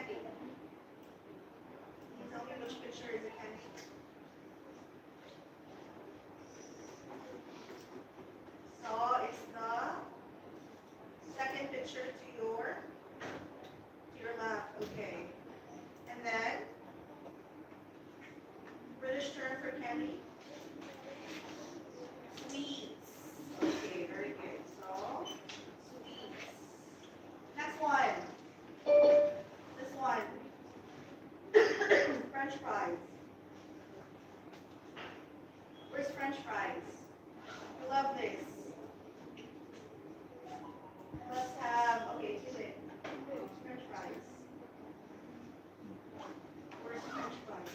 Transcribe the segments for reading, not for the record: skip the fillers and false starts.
candy? Can you tell me which picture is a candy? So it's the second picture to your left. Okay. And then British term for candy? Sweets. Okay, very good. So sweets. Next one. This one. French fries. Where's French fries? I love this. Let's have, okay, do it. French fries. Where's French fries?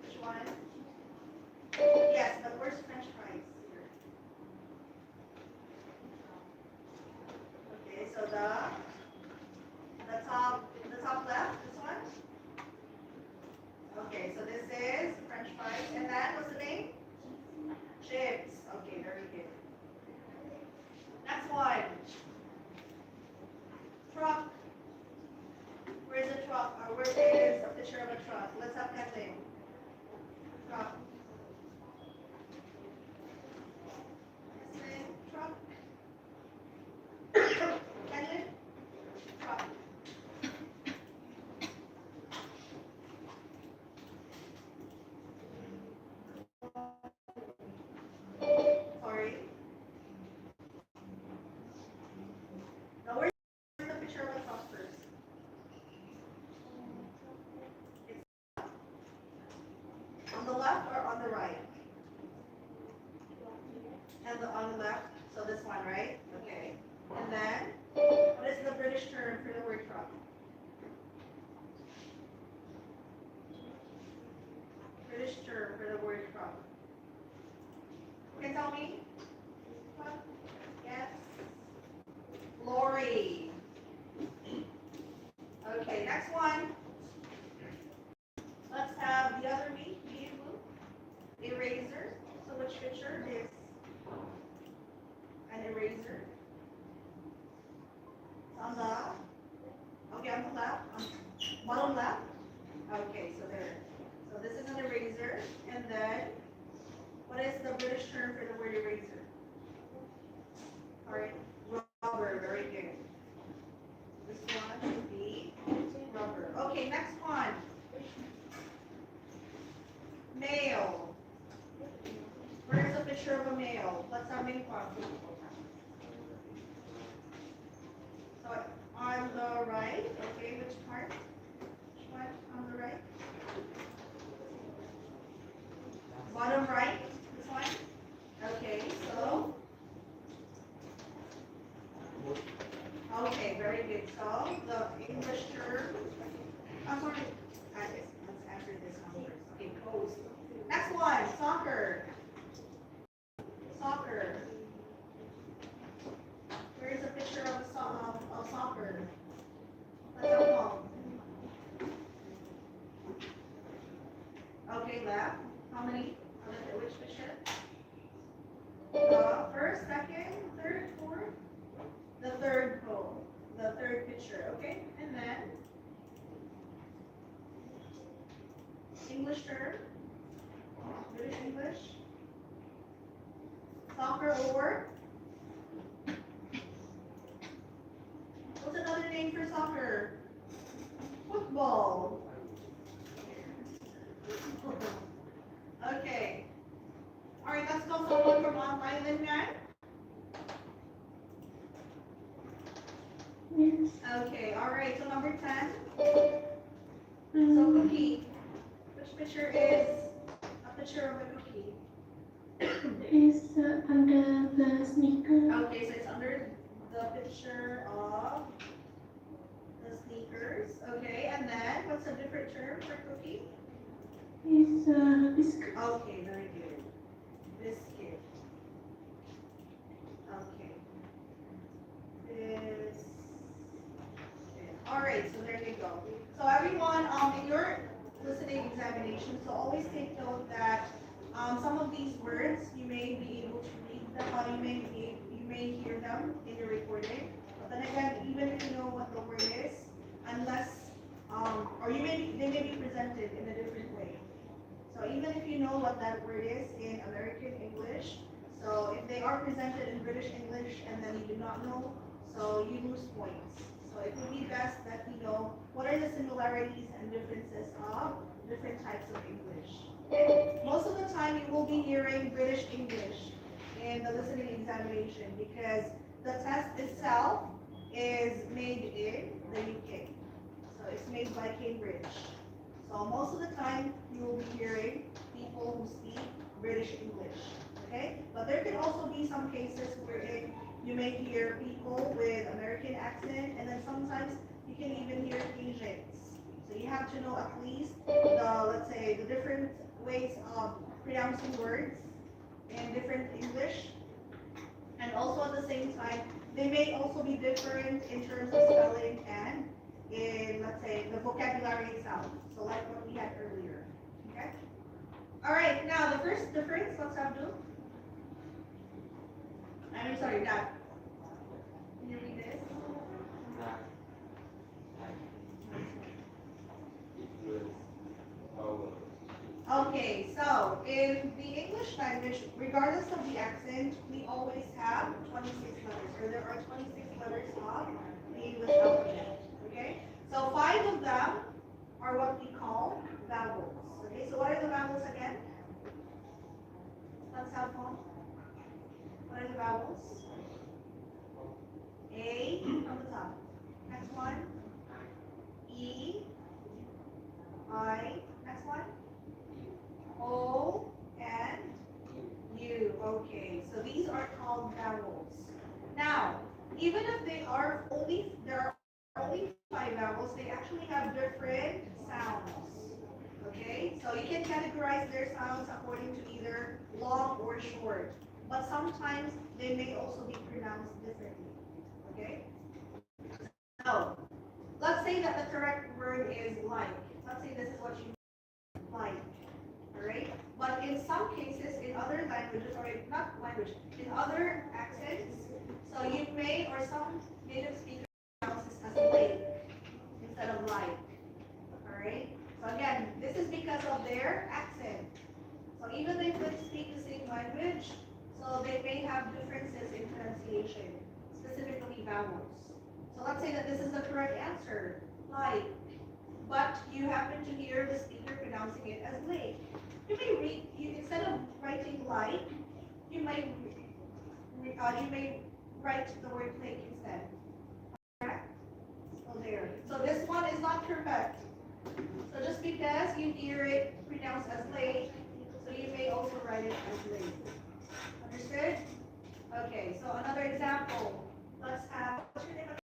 Which one? Yes, but where's French fries? Okay, so the top left, this one? Okay, so this is French fries. And then, what's the name? Chips. Okay, very good. Next one. Truck. Where's the truck? Or where is a picture of a truck? Let's have that thing. Truck. This thing, truck. Canyon? Truck. Sorry. Now where's the picture of a truck first? It's on the left or on the right? And on the left, so this one, right? Okay. And then, what is the British term for the word truck? British term for the word truck. Can you tell me? Truck? Yes. Lorry. Okay, next one. Let's have the other meat, medium blue. Eraser. So which picture is an eraser? On the, okay, on the left, bottom left. Okay, so there. So this is an eraser. And then, what is the British term for the word eraser? All right, rubber, very good. This one should be rubber. Okay, next one. Mail. Where's a picture of a mail? Let's have mail part. So on the right, okay, which part? Which one on the right? Bottom right, this one? Okay, so. Okay, very good. So the English term, I'm sorry, let's answer this one first. Okay, pose. Next one, soccer. Soccer. Where's a picture of soccer? Let's have one. Okay, left. How many? Which picture? The first, second, third, fourth? The third pole. The third picture, okay? And then English term. British English. Soccer or? What's another name for soccer? Football. Okay. All right, let's go someone from online then, man. Yes. Okay, all right, so number 10. So cookie. Which picture is a picture of a cookie? Is under the sneaker. Okay, so it's under the picture of the sneakers. Okay, and then what's a different term for cookie? Is biscuit. Okay, very good. Biscuit. Okay. All right, so there you go. So everyone, in your listening examination, so always take note that some of these words you may be able to read them, you may hear them in your recording. But then again, even if you know what the word is, you know what that word is in American English. So if they are presented in British English and then you do not know, so you lose points. So it would be best that you know what are the similarities and differences of different types of English. Most of the time you will be hearing British English in the listening examination because the test itself is made in the UK. So it's made by Cambridge. So most of the time you will be hearing people who speak British English. Okay? But there can also be some cases wherein you may hear people with American accent, and then sometimes you can even hear Asians. So you have to know at least the, let's say, the different ways of pronouncing words in different English. And also at the same time, they may also be different in terms of spelling and in, let's say, the vocabulary itself. So like what we had earlier. Okay? All right, now the first difference, let's have do. I'm sorry, Dad. Can you read this? Okay, so in the English language, regardless of the accent, we always have 26 letters, or there are 26 letters of the English alphabet. Okay, so 5 of them are what we call vowels. Okay, so what are the vowels again? Let's have fun. What are the vowels? A on the top. Next one. E. I. Next one. O and U. Okay, so these are called vowels. Now, even if there are only 5 vowels, they actually have different sounds. Okay, so you can categorize their sounds according to either long or short, but sometimes they may also be pronounced differently. Okay, so let's say that the correct word is like. Let's say this is what you like. Alright? But in some cases, in other languages, or not language, in other accents, so you may, or some native speakers pronounce this as lake instead of like. Alright? So again, this is because of their accent. So even if they speak the same language, so they may have differences in pronunciation, specifically vowels. So let's say that this is the correct answer, like, but you happen to hear the speaker pronouncing it as lake. You may read, instead of writing like, you may write the word lake instead. Correct? So there. So this one is not correct. So just because you hear it pronounced as lake, so you may also write it as lake. Understood? Okay, so another example. Let's have, what's your name again?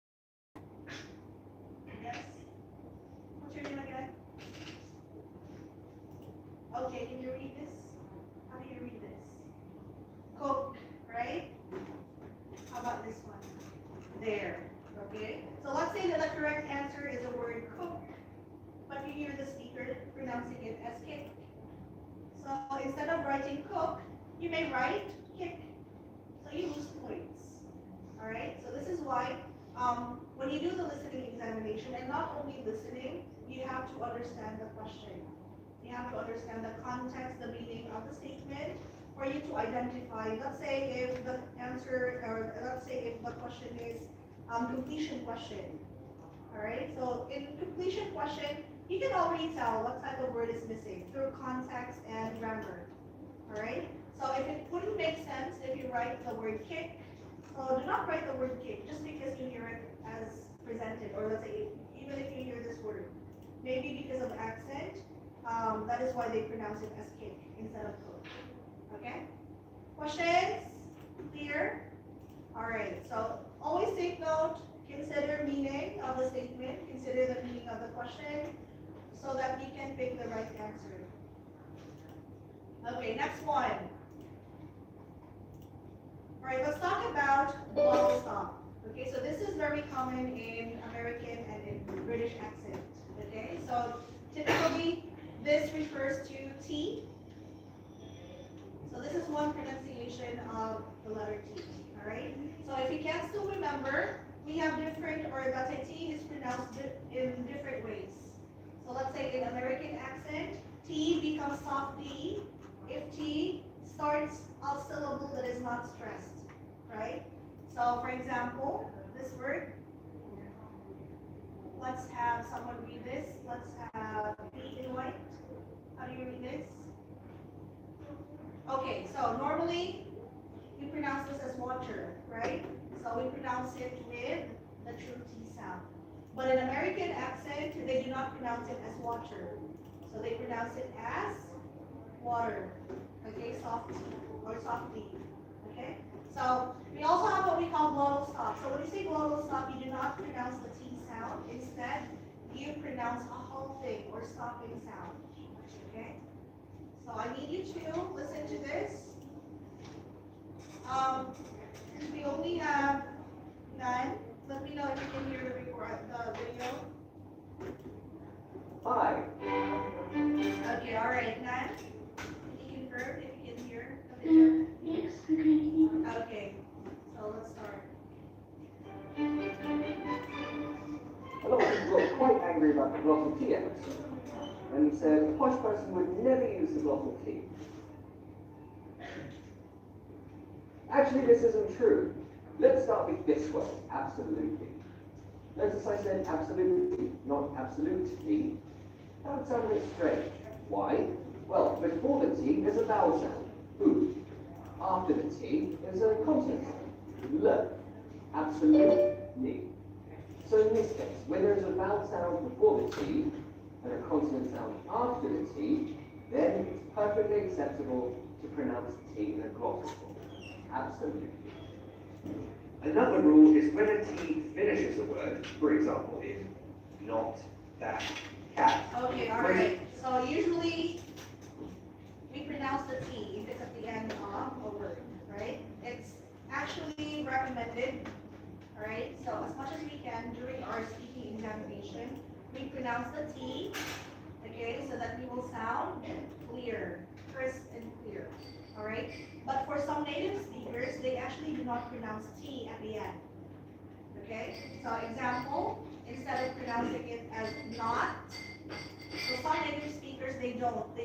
Yes? What's your name again? Okay, can you read this? How do you read this? Cook, right? How about this one? There, okay? So let's say that the correct answer is the word cook, but you hear the speaker pronouncing it as kick. So instead of writing cook, you may write kick. So you lose points. Alright, so this is why when you do the listening examination, and not only listening, you have to understand the question. You have to understand the context, the meaning of the statement, for you to identify. Let's say if the answer, or let's say if the question is completion question. Alright, so in completion question, you can already tell what type of word is missing through context and grammar. Alright, so if it wouldn't make sense if you write the word kick, so do not write the word kick just because you hear it as presented, or let's say even if you hear this word, maybe because of accent, that is why they pronounce it as kick instead of cook. Okay? Questions? Clear? Alright, so always take note, consider meaning of the statement, consider the meaning of the question, so that you can pick the right answer. Okay, next one. Alright, let's talk about long stop. Okay, so this is very common in American and in British accent. Okay, so typically this refers to T. So this is one pronunciation of the letter T. Alright, so if you can't still remember, we have different, or let's say T is pronounced in different ways. So let's say in American accent, T becomes soft D, if T starts a syllable that is not stressed, right? So for example, this word, let's have someone read this. Let's have B in white. How do you read this? Okay, so normally we pronounce this as water, right? So we pronounce it with the true T sound. But in American accent, they do not pronounce it as water. So they pronounce it as water. Okay, soft T or soft D. Okay? So we also have what we call glottal stop. So when you say glottal stop, you do not pronounce the T sound. Instead, you pronounce a halting or stopping sound. Okay? So I need you to listen to this. We only have none. Let me know if you can hear the video. Hi. Okay, all right, none. Can you confirm if you can hear the video? Yes, I can hear. Okay, so let's start. A lot of people got quite angry about the glottal T episode and said a posh person would never use the glottal T. Actually, this isn't true. Let's start with this word, absolutely. Notice I said absolutely, not absolutely. That would sound a bit strange. Why? Well, before the T is a vowel sound, oo. After the T is a consonant sound, L. Absolutely. So in this case, when there is a vowel sound before the T and a consonant sound after the T, then it's perfectly acceptable to pronounce the T in a glottal form. Absolutely. Another rule is when a T finishes a word, for example, in not that cat. Okay, all right. So usually we pronounce the T if it's at the end of a word, right? It's actually recommended, all right? So as much as we can during our speaking examination, we pronounce the T, okay, so that we will sound clear, crisp and clear, all right? But for some native speakers, they actually do not pronounce T at the end, okay? So example, instead of pronouncing it as not, so some native speakers, they drop the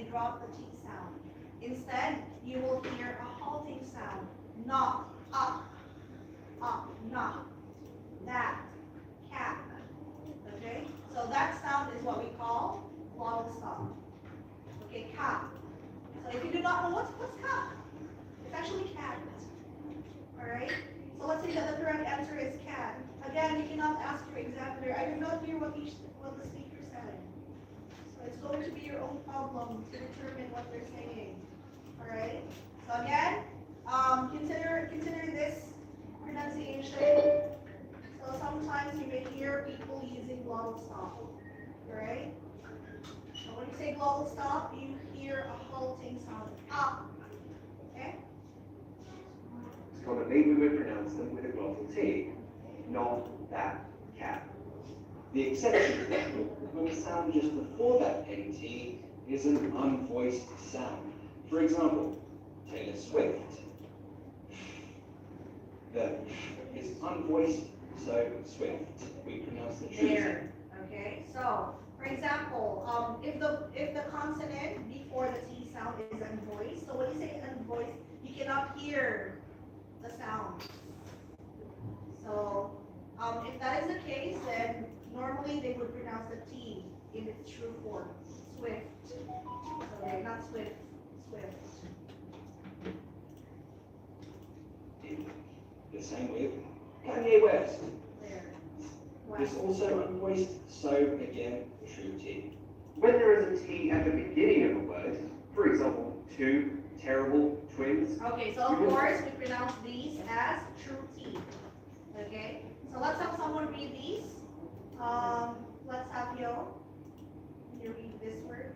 T sound. Instead, you will hear a halting sound, not, up, not, that, cat, okay? So that sound is what we call glottal stop, okay, cat. So if you do not know what's cat, it's actually cat, all right? So let's say that the correct answer is cat. Again, you cannot ask your examiner, I did not hear what the speaker said. So it's going to be your own problem to determine what they're saying, all right? So again, consider this pronunciation. So sometimes you may hear people using glottal stop, all right? So when you say glottal stop, you hear a halting sound, up, okay? Commonly, we would pronounce them with a glottal T, not that cat. The exception to that rule is when the sound just before that heading T is an unvoiced sound. For example, Taylor Swift. The is unvoiced, so Swift. We pronounce the true There, okay? So, for example, if the consonant before the T sound is unvoiced, so when you say unvoiced, you cannot hear the sound. So, if that is the case, then normally they would pronounce the T in its true form, Swift. So they're not Swift, Swift. The same with Kanye West. There. It's Wow. also unvoiced, so again, true T. When there is a T at the beginning of a word, for example, two terrible twins, Okay, so of course we pronounce these as true T. Okay, so let's have someone read these. Let's have Yo. You read this word.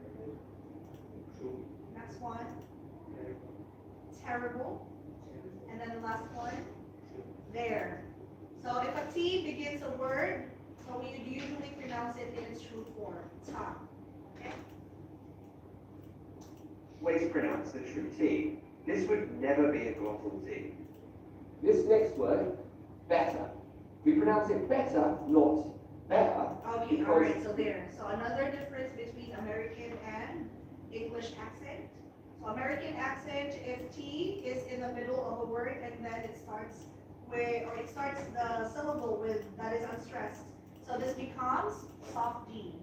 Next one. Terrible. And then the last one. There. So if a T begins a word, so we would usually pronounce it in its true form. Ta. Okay. way to pronounce the true T. This would never be a glottal T. This next word, better. We pronounce it better, not better. Okay, all right, so there. So another difference between American and English accent. So So American accent, if T is in the middle of a word and then it starts the syllable with that is unstressed. So this becomes soft D.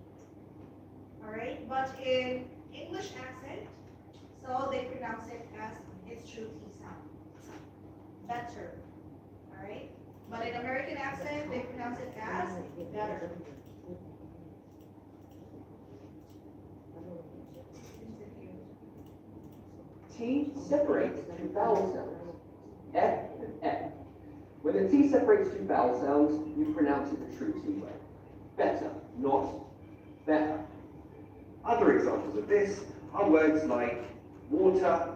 Alright, but in English accent, so they pronounce it as its true T sound. Better. Alright? But in American accent, they pronounce it as better. T separates two vowel sounds, F and F. When the T separates two vowel sounds, you pronounce it the true T way. Better, not better. Other examples of this are words like water,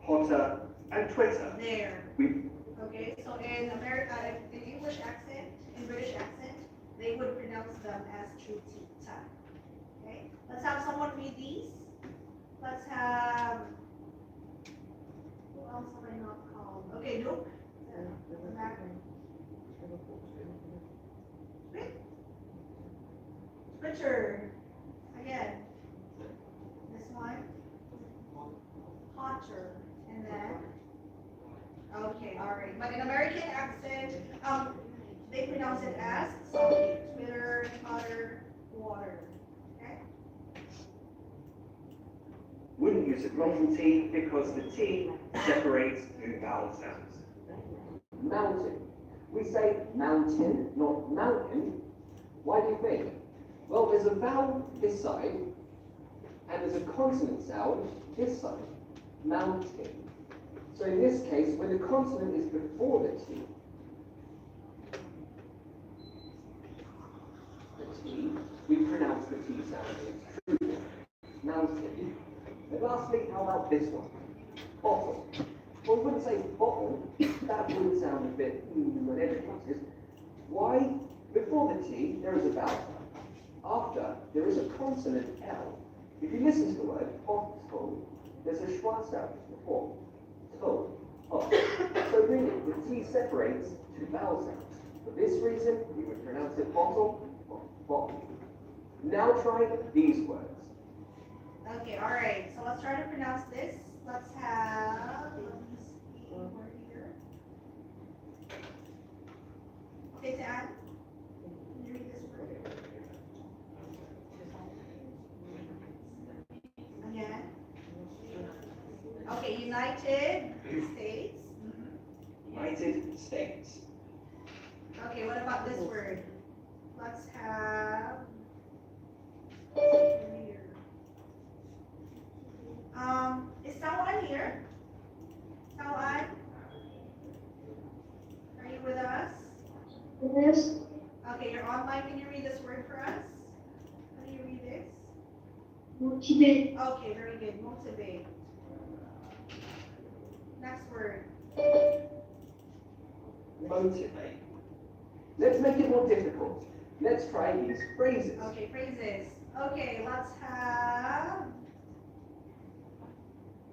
hotter, and Twitter. There. We Okay, so in English accent, in British accent, they would pronounce them as true T. Ta. Okay, let's have someone read these. Let's have, who else have I not called? Okay, Luke. The back. Richard. Again. This one. Hotter. And then. Okay, all right. But in American accent, they pronounce it as salty, Twitter, hotter, water. Okay. wouldn't use a glottal T because the T separates two vowel sounds. Mountain. We say mountain, not mountain. Why do you think? Well, there's a vowel this side, and there's a consonant sound this side. Mountain. So in this case, when the consonant is before the T, we pronounce the T sound as true. Mountain. And lastly, how about this one? Bottle. Well, we wouldn't say bottle. That would sound a bit whatever it is. Why? Before the T, there is a vowel sound. After, there is a consonant L. If you listen to the word bottle, there's a schwa sound before. To. Oh. So really, the T separates two vowel sounds. For this reason, we would pronounce it bottle or bottle. Now try these words. Okay, all right. So let's try to pronounce this. Let's have, let me see, over here. Okay, Dan, can you read this word? Again. Okay, United States. United States. Okay, what about this word? Let's have, here. Is someone here? Someone? Are you with us? Yes. Okay, you're online. Can you read this word for us? How do you read this? Motivate. Okay, very good. Motivate. Next word. Motivate. Let's make it more difficult. Let's try these phrases. Okay, phrases. Okay, let's have.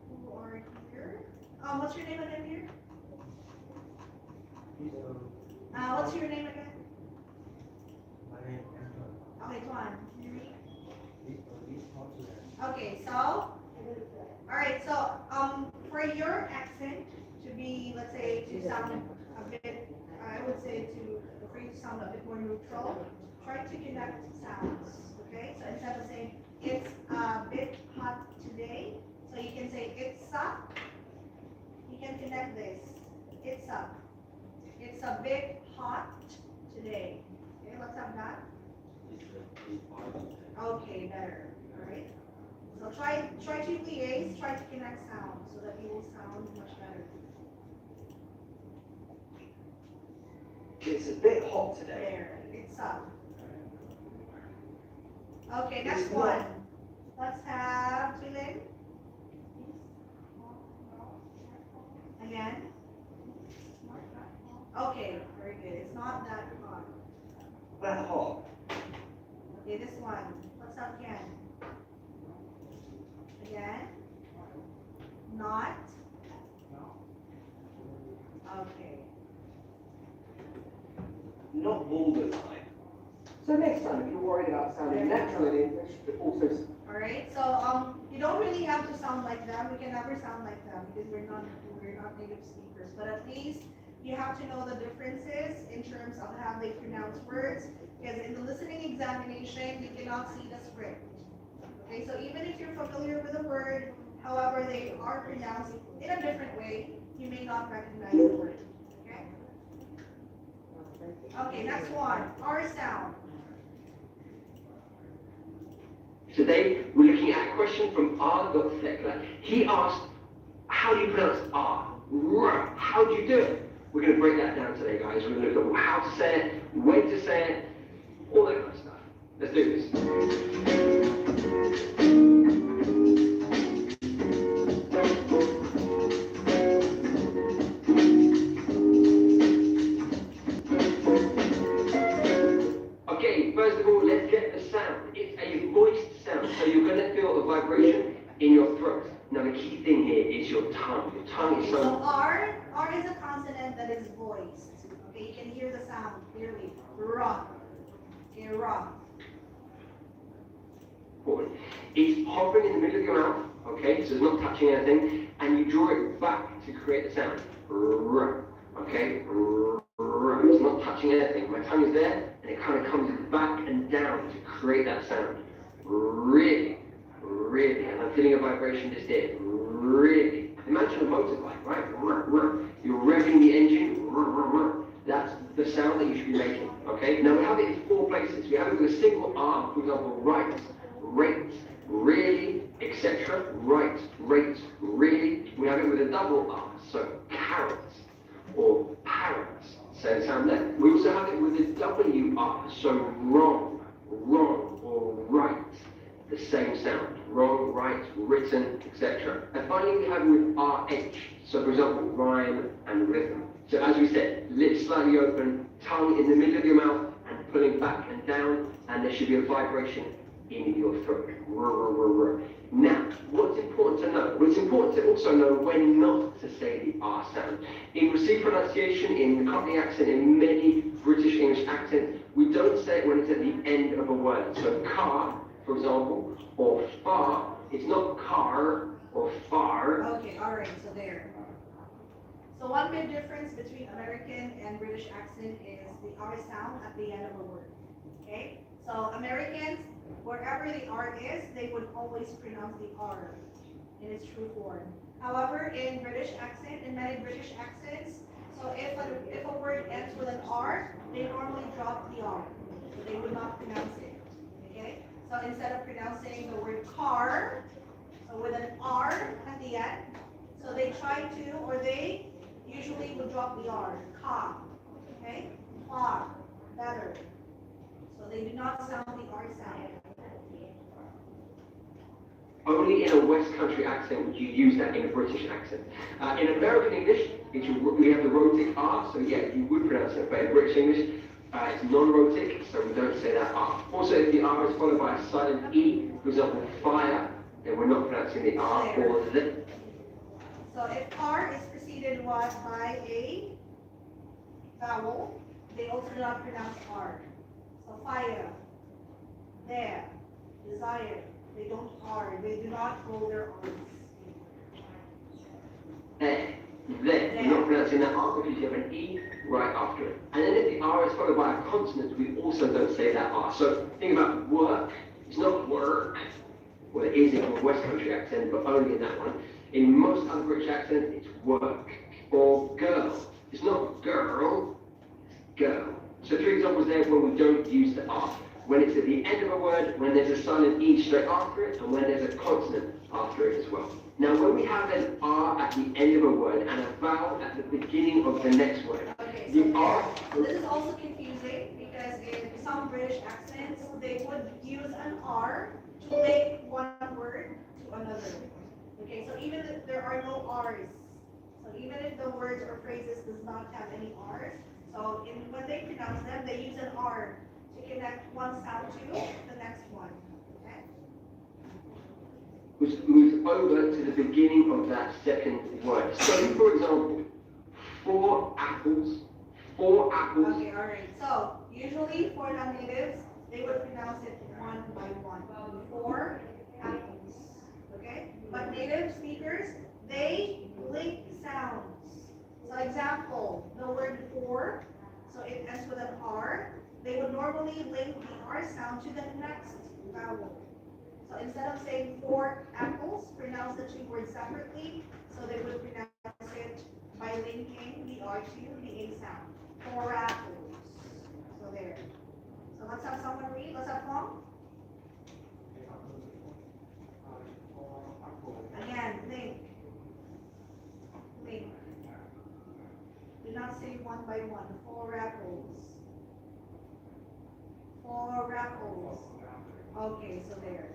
Who are here? What's your name again here? What's your name again? Okay, Tuan. Can you read? Okay, so. All right, so for your accent to be, let's say, to sound a bit, I would say for you to sound a bit more neutral, try to connect sounds, okay? So instead of saying, it's a bit hot today, so you can say, it's up. You can connect this. It's up. It's a bit hot today. Okay, let's have that. Okay, better. All right. So try to liaise, try to connect sounds so that you will sound much better. It's a bit hot today. There, it's up. Okay, next one. Let's have Tulin. Again. Okay, very good. It's not that hot. That hot. Okay, this one. Let's have again. Again. Not. Okay. Not all the time. So next time, if you're worried about sounding natural in English, but also Alright, so you don't really have to sound like them. We can never sound like them because we're not native speakers. But at least you have to know the differences in terms of how they pronounce words. Because in the listening examination, you cannot see the script. Okay, so even if you're familiar with a word, however they are pronounced in a different way, you may not recognize the word. Okay? Okay, next one. R sound. Today, we're looking at a question from R.Thekla. He asked, how do you pronounce R? R. How do you do it? We're going to break that down today, guys. We're going to look at how to say it, when to say it, all that kind of stuff. Let's do this. Okay, first of all, let's get the sound. It's a voiced sound, so you're going to feel a vibration in your throat. Now, the key thing here is your tongue. Your tongue is So so... R is a consonant that is voiced. Okay, you can hear the sound clearly. Ra. Okay, ra. important. It's hovering in the middle of your mouth, okay, so it's not touching anything, and you draw it back to create the sound. R, okay, r, it's not touching anything. My tongue is there, and it kind of comes back and down to create that sound. Really, really, and I'm feeling a vibration just here. Really. Imagine a motorbike, right? You're revving the engine. That's the sound that you should be making, okay? Now we have it in 4 places. We have it with a single R, for example, right, rate, really, etc. Right, rate, really. We have it with a double R, so carrots or parrots. Same sound there. We also have it with a WR, so wrong, wrong, or right. The same sound. Wrong, right, written, etc. And finally we have it with RH, so for example, rhyme and rhythm. So as we said, lips slightly open, tongue in the middle of your mouth and pulling back and down, and there should be a vibration in your throat. Now, what's important to know? Well, it's important to also know when not to say the R sound. In received pronunciation, in the Cockney accent, in many British English accents, we don't say it when it's at the end of a word. So car, for example, or far, it's not car or far. Okay, all right, so there. So one big difference between American and British accent is the R sound at the end of a word. Okay, so Americans, wherever the R is, they would always pronounce the R in its true form. However, in British accent, in many British accents, so if a word ends with an R, they normally drop the R. So they would not pronounce it. Okay? So instead of pronouncing the word car, so with an R at the end, so they try to, or they usually would drop the R. Ka. Okay? Far. Better. So they do not sound the R sound. Only in a West Country accent would you use that in a British accent. In American English, we have the rhotic R, so yeah, you would pronounce it, but in British English, it's non-rhotic, so we don't say that R. Also, if the R is followed by a silent E, for example, fire, then we're not pronouncing the R or the. So if R is preceded by a vowel, they also do not pronounce R. So fire, there, desire, they don't R, they do not roll their R's. There. You're not pronouncing that R because you have an E right after it. And then if the R is followed by a consonant, we also don't say that R. So think about work. It's not work. Well, it is in a West Country accent, but only in that one. In most other British accents, it's work. Or girl. It's not girl, it's girl. So 3 examples there when we don't use the R. When it's at the end of a word, when there's a silent E straight after it, and when there's a consonant after it as well. Now, when we have an R at the end of a word and a vowel at the beginning of the next word, Okay, the so R... this is also confusing because in some British accents, they would use an R to link one word to another. Okay, so even if there are no R's, so even if the words or phrases does not have any R's, so when they pronounce them, they use an R to connect one sound to the next one. Okay? which moves over to the beginning of that second word. So, for example, 4 apples, 4 apples. Okay, all right. So usually for non-natives, they would pronounce it one by one. 4 apples. Okay? But native speakers, they link sounds. So example, the word for, so it ends with an R. They would normally link the R sound to the next vowel. So instead of saying 4 apples, pronounce the 2 words separately. So they would pronounce it by linking the R to the A sound. 4 apples. So there. So let's have someone read. Let's have Phong. Again, link. Link. Do not say one by one. 4 apples. 4 apples. Okay, so there.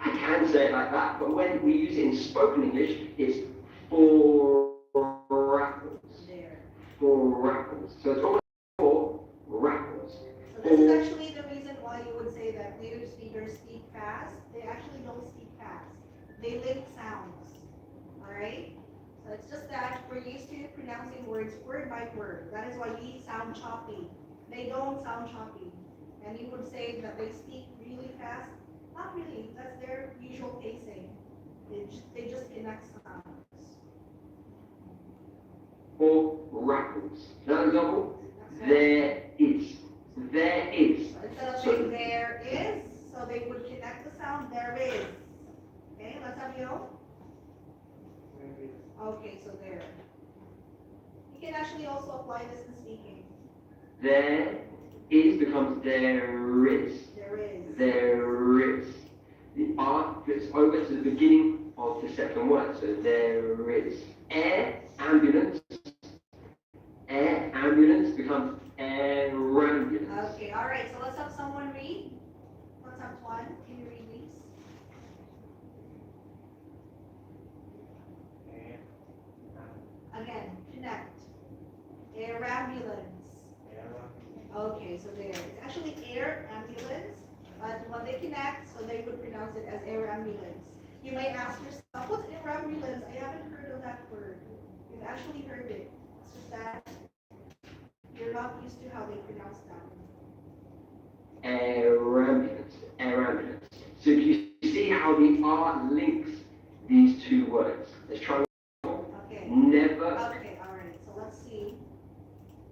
I can say it like that, but when we use it in spoken English, it's 4 apples. There. 4 apples. So it's almost 4 apples. So this is actually the reason why you would say that native speakers speak fast. They actually don't speak fast. They link sounds. Alright? So it's just that we're used to pronouncing words word by word. That is why we sound choppy. They don't sound choppy. And you would say that they speak really fast. Not really. That's their usual pacing. They just connect sounds. 4 apples. Another example? There is. There is. So instead of saying there is, so they would connect the sound there is. Okay, let's have you. Okay, so there. You can actually also apply this in speaking. There is becomes there is. There is. There is. The R flips over to the beginning of the second word. So there is. Air ambulance. Air ambulance becomes air ambulance. Okay, all right. So let's have someone read. Let's have one. Can you read these? Again, connect. Air ambulance. Okay, so there. It's actually air ambulance, but when they connect, so they would pronounce it as air ambulance. You may ask yourself, what's air ambulance? I haven't heard of that word. You've actually heard it. It's just that you're not used to how they pronounce that. Air ambulance. Air ambulance. So you see how the R links these 2 words. Let's try. Okay. Never. Okay, all right. So let's see.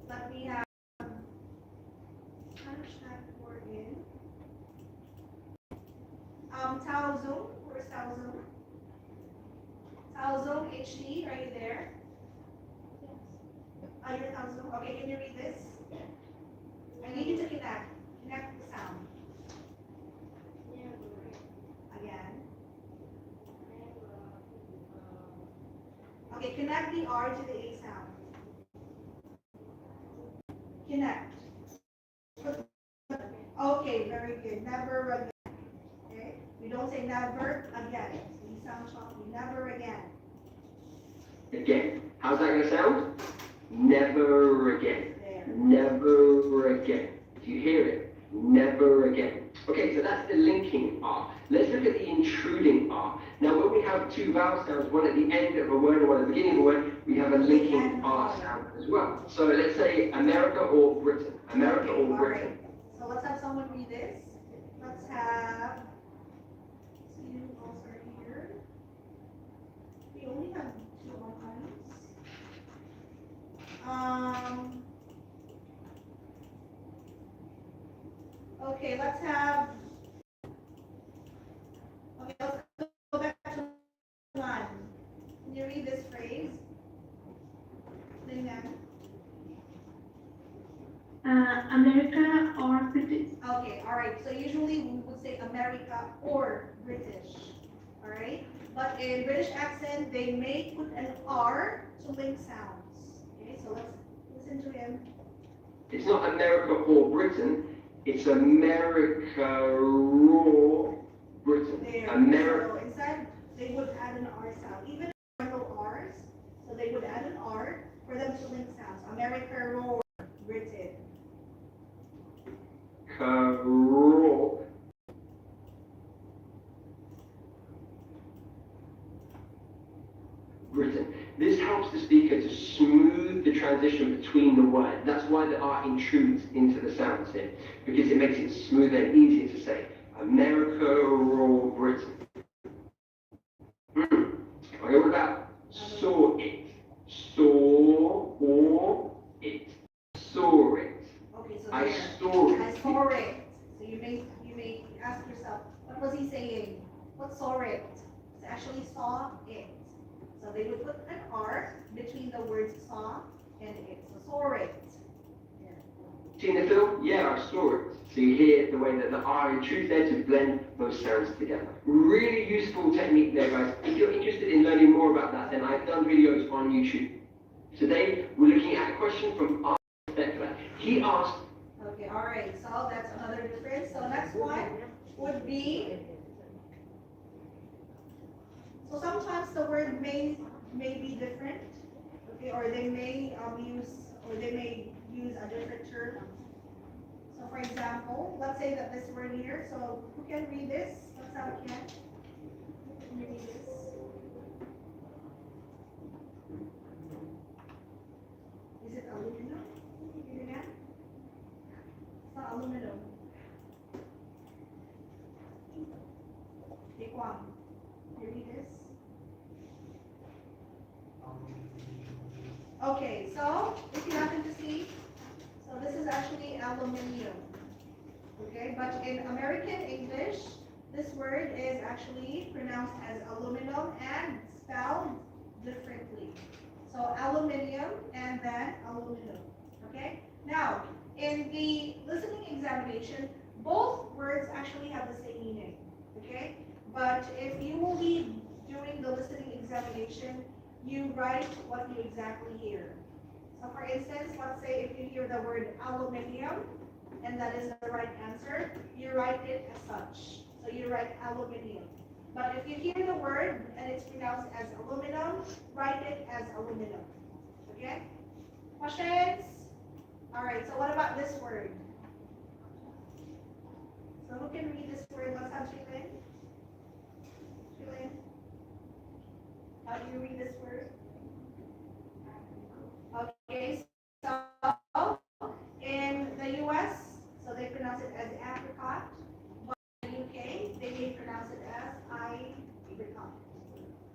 Let me have punch that word in. Tao Zoom. Where's Tao Zoom? Tao Zoom HD. Are you there? Oh, you're Tao Zoom. Okay, can you read this? I need you to connect. Connect the sound. Again. Okay, connect the R to the A sound. Connect. Okay, very good. Never again. Okay? You don't say never again. You sound choppy. Never again. Again. How's that going to sound? Never again. There. Never again. Do you hear it? Never again. Okay, so that's the linking R. Let's look at the intruding R. Now, when we have 2 vowel sounds, one at the end of a word and one at the beginning of a word, we have a linking R sound as well. So let's say America or Britain. America Okay, or all Britain. right. So let's have someone read this. Let's have. See who else are here. We only have 2 more times. Okay, let's have. Okay, let's go back to 1. Can you read this phrase? Then, America or British. okay, all right. So usually we would say America or British, all right? But in British accent, they may put an R to link sounds. Okay, so let's listen to him. It's not America or Britain, it's America or Britain. There. America. So instead, they would add an R sound, even no R's. So they would add an R for them to link sounds. America or Britain. Roar. Britain. This helps the speaker to smooth the transition between the words. That's why the R intrudes into the sounds here, because it makes it smoother and easier to say. America or Britain. Okay, what about saw it? Saw or it? Saw it. Okay, so I there. saw it. I saw it. So you may ask yourself, what was he saying? What saw it? It's actually saw it. So they would put an R between the words saw and it. So saw it. Seen the film? Yeah, I saw it. So you hear the way that the R intrudes there to blend those sounds together. Really useful technique there, guys. If you're interested in learning more about that, then I've done videos on YouTube. Today, we're looking at a question from R. He asked. Okay, all right. So that's another difference. So next one would be. So sometimes the word may be different. Okay, or they may use a different term. So for example, let's say that this word here, so who can read this? Let's have a can. Who can read this? Is it aluminum? It's not aluminum. Equan, you read this? Okay, so if you happen to see, so this is actually aluminium. Okay, but in American English, this word is actually pronounced as aluminum and spelled differently. So aluminium and then aluminum. Okay, now in the listening examination, both words actually have the same meaning. Okay, but if you will be doing the listening examination, you write what you exactly hear. So for instance, let's say if you hear the word aluminium, and that is the right answer, you write it as such. So you write aluminium. But if you hear the word and it's pronounced as aluminum, write it as aluminum. Okay? Questions? All right, so what about this word? So who can read this word? Let's have Shaylin. Shaylin? How do you read this word? Okay, so in the US, so they pronounce it as apricot, but in the UK, they may pronounce it as apricot.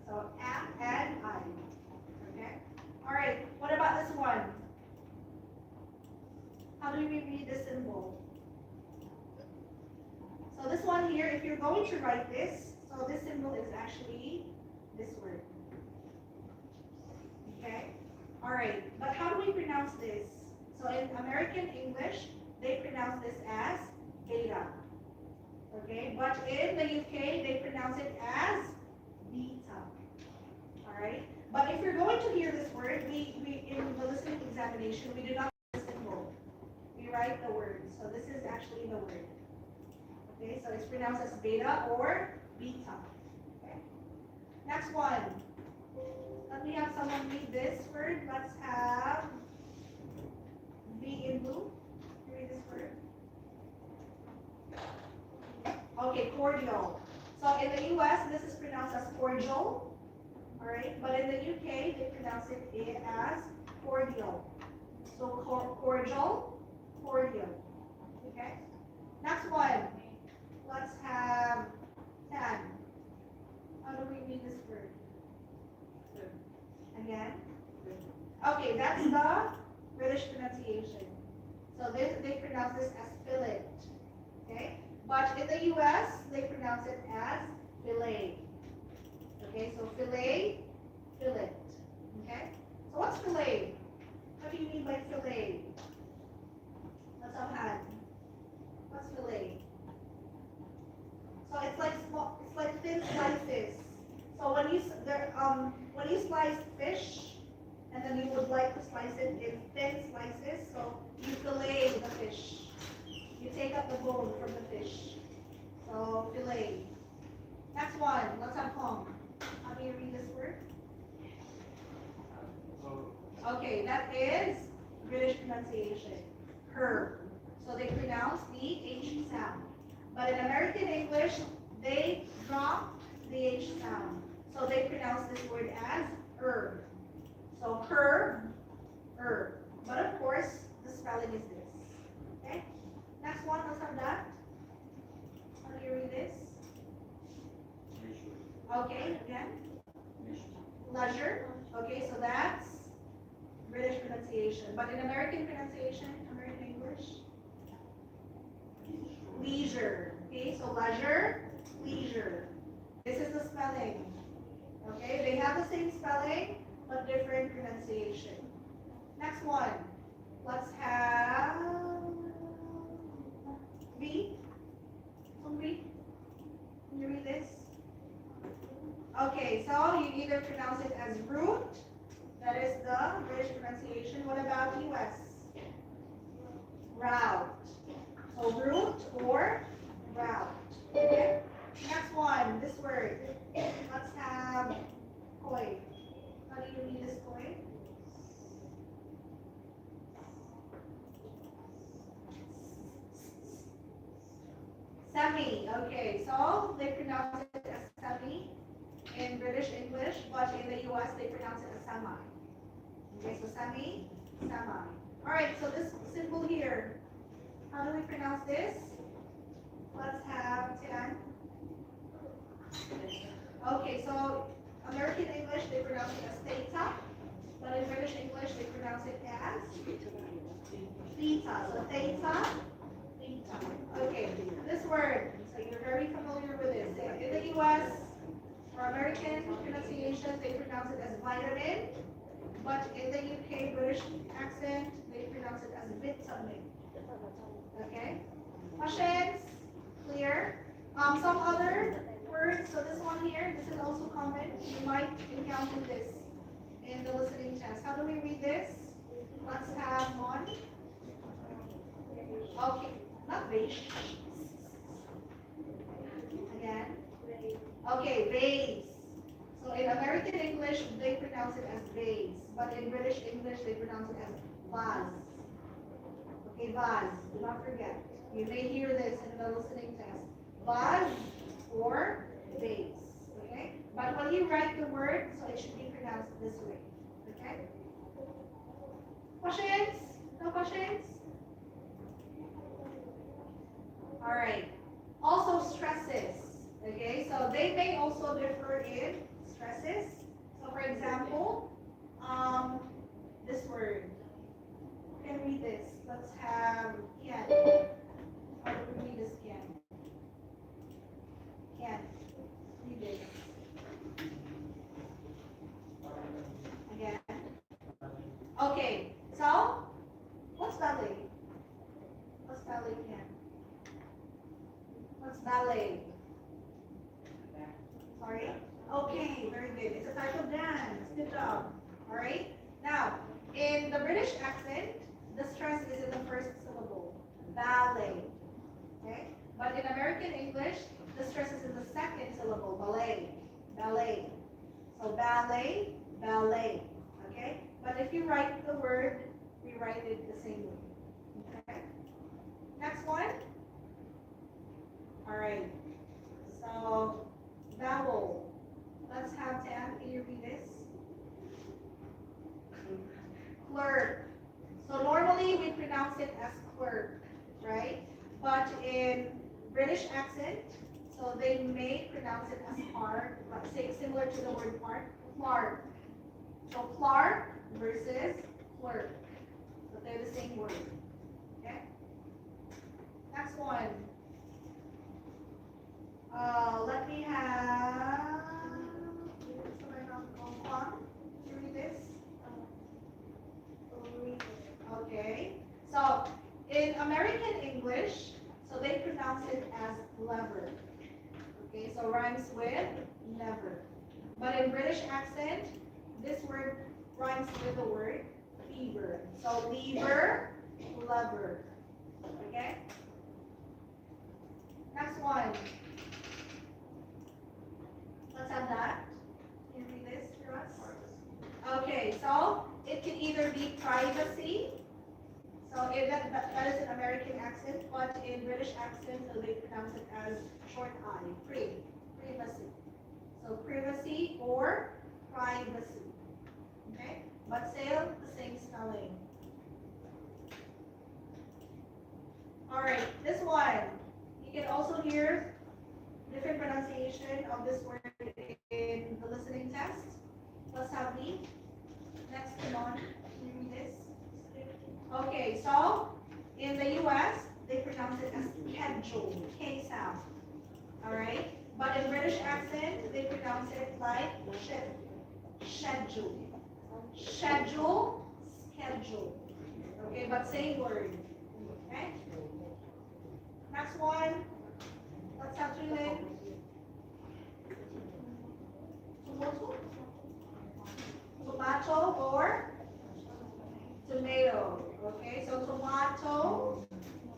So ap and I. Okay? All right, what about this one? How do we read this symbol? So this one here, if you're going to write this, so this symbol is actually this word. Okay? All right, but how do we pronounce this? So in American English, they pronounce this as beta. Okay, but in the UK, they pronounce it as beta. All right, but if you're going to hear this word, we in the listening examination, we do not write the symbol. We write the word. So this is actually the word. Okay, so it's pronounced as beta or beta. Okay. Next one. Let me have someone read this word. Let's have V in blue. Read this word. Okay, cordial. So in the US, this is pronounced as cordial. All right, but in the UK, they pronounce it as cordial. So cordial, cordial. Okay. Next one. Let's have Tan. How do we read this word? Again. Okay, that's the British pronunciation. So they pronounce this as fillet. Okay? But in the US, they pronounce it as fillet. Okay, so fillet, fillet. Okay? So what's fillet? What do you mean by fillet? Let's have hand. What's fillet? So it's like small, it's like thin slices. So when you slice fish, and then you would like to slice it in thin slices, so you fillet the fish. You take up the bone from the fish. So fillet. Next one, let's have Hong. How do you read this word? Okay, that is British pronunciation. Herb. So they pronounce the H sound. But in American English, they drop the H sound. So they pronounce this word as herb. So herb, But of course, the spelling is this. Okay? Next one, let's have that. How do you read this? Okay, again. Leisure. Okay, so that's British pronunciation. But in American pronunciation, American English, leisure. Okay, so leisure, leisure. This is the spelling. Okay, they have the same spelling, but different pronunciation. Next one. Let's have V. V. Can you read this? Okay, so you either pronounce it as root, that is the British pronunciation. What about US? Route. So root or route. Okay. Next one, this word. Let's have coin. How do you read this coin? Semi. Okay, so they pronounce it as semi in British English, but in the US they pronounce it as semi. Okay, so semi, semi. Alright, so this symbol here, how do we pronounce this? Let's have 10. Okay, so American English they pronounce it as theta, but in British English they pronounce it as theta. So theta, theta. Okay, this word, so you're very familiar with it. In the US, for American pronunciation, they pronounce it as vitamin, but in the UK British accent, they pronounce it as vitamin. Okay? Questions? Clear? Some other words, so this one here, this is also common. You might encounter this in the listening test. How do we read this? Let's have one. Okay, not vase. Again. Okay, vase. So in American English, they pronounce it as vase, but in British English, they pronounce it as vase. Okay, vase. Do not forget. You may hear this in the listening test. Vase or vase. Okay? But when you write the word, so it should be pronounced this way. Okay? Questions? No questions? Alright. Also stresses. Okay, so they may also differ in stresses. So for example, this word. You can read this. Let's have can. How do we read this can? Can. Read this. Again. Okay, so what's ballet? What's ballet can? What's ballet? Sorry? Okay, very good. It's a type of dance. Good job. Alright? Now, in the British accent, the stress is in the first syllable. Ballet. Okay? But in American English, the stress is in the second syllable. Ballet. Ballet. So ballet, ballet. Okay? But if you write the word, we write it the same way. Okay? Next one. Alright. So, vowel. Let's have Tam. Can you read this? Clerk. So normally we pronounce it as clerk, right? But in British accent, so they may pronounce it as park, say similar to the word park, Clark. So Clark versus clerk. So they're the same word. Okay? Next one. Let me have. Can you read this? Okay. So in American English, so they pronounce it as lever. Okay, so rhymes with never. But in British accent, this word rhymes with the word fever. So lever, lever. Okay? Next one. Let's have that. Can you read this for us? Okay, so it can either be privacy. So that is an American accent, but in British accent, so they pronounce it as short I, privacy. So privacy or privacy. Okay? but still the same spelling. All right, this one. You can also hear different pronunciation of this word in the listening test. Let's have me. Next, come on. Can you read this? Okay, so in the US, they pronounce it as schedule, K sound. All right, but in British accent, they pronounce it like schedule, schedule, schedule. Okay, but same word. Okay. Next one. Let's have Julian. Tomato, tomato or tomato. Okay, so tomato.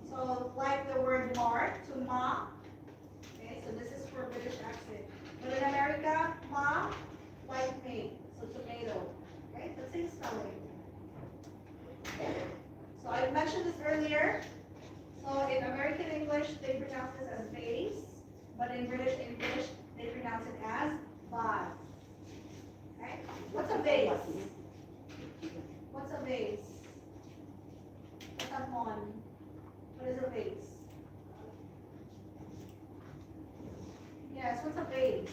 So like the word mark, toma. Okay, so this is for British accent. But in America, ma, like me. So tomato. Okay, the same spelling. So I mentioned this earlier. So in American English, they pronounce this as vase, but in British English, they pronounce it as vase. Okay? What's a vase? What's a vase? What's a mon? What is a vase? Yes, what's a vase?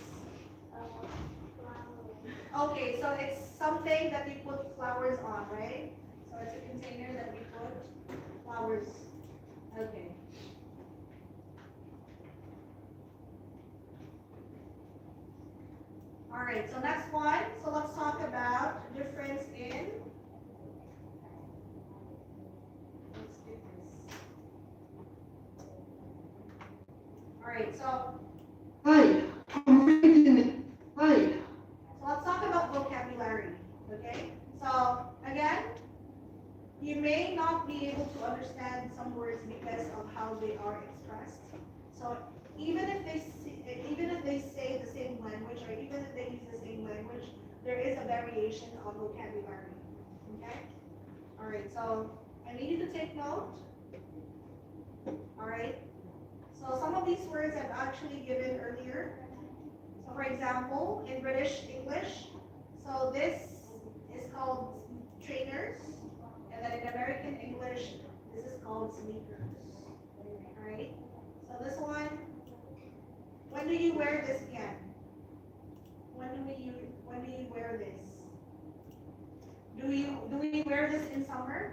Okay, so it's something that we put flowers on, right? So it's a container that we put flowers. Okay. All right, so next one. So let's talk about difference in. Let's get this. All right, so. Hi, I'm reading it. Hi. So let's talk about vocabulary. Okay. So again, you may not be able to understand some words because of how they are expressed. So even if they say the same language, or even if they use the same language, there is a variation of vocabulary. Okay? All right, so I need you to take note. All right? So some of these words I've actually given earlier. So for example, in British English, so this is called trainers. And then in American English, this is called sneakers. Alright? So this one, when do you wear this again? When do you wear this? Do we wear this in summer?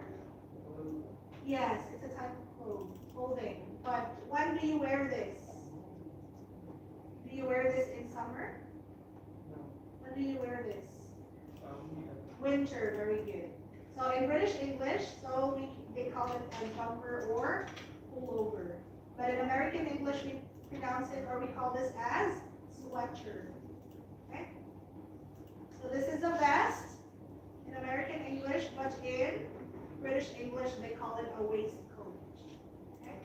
Yes, it's a type of clothing. But when do you wear this? Do you wear this in summer? When do you wear this? Winter, very good. So in British English, so they call it a jumper or pullover. But in American English, we pronounce it, or we call this as sweatshirt. Okay? So this is a vest in American English, but in British English, they call it a waistcoat. Okay?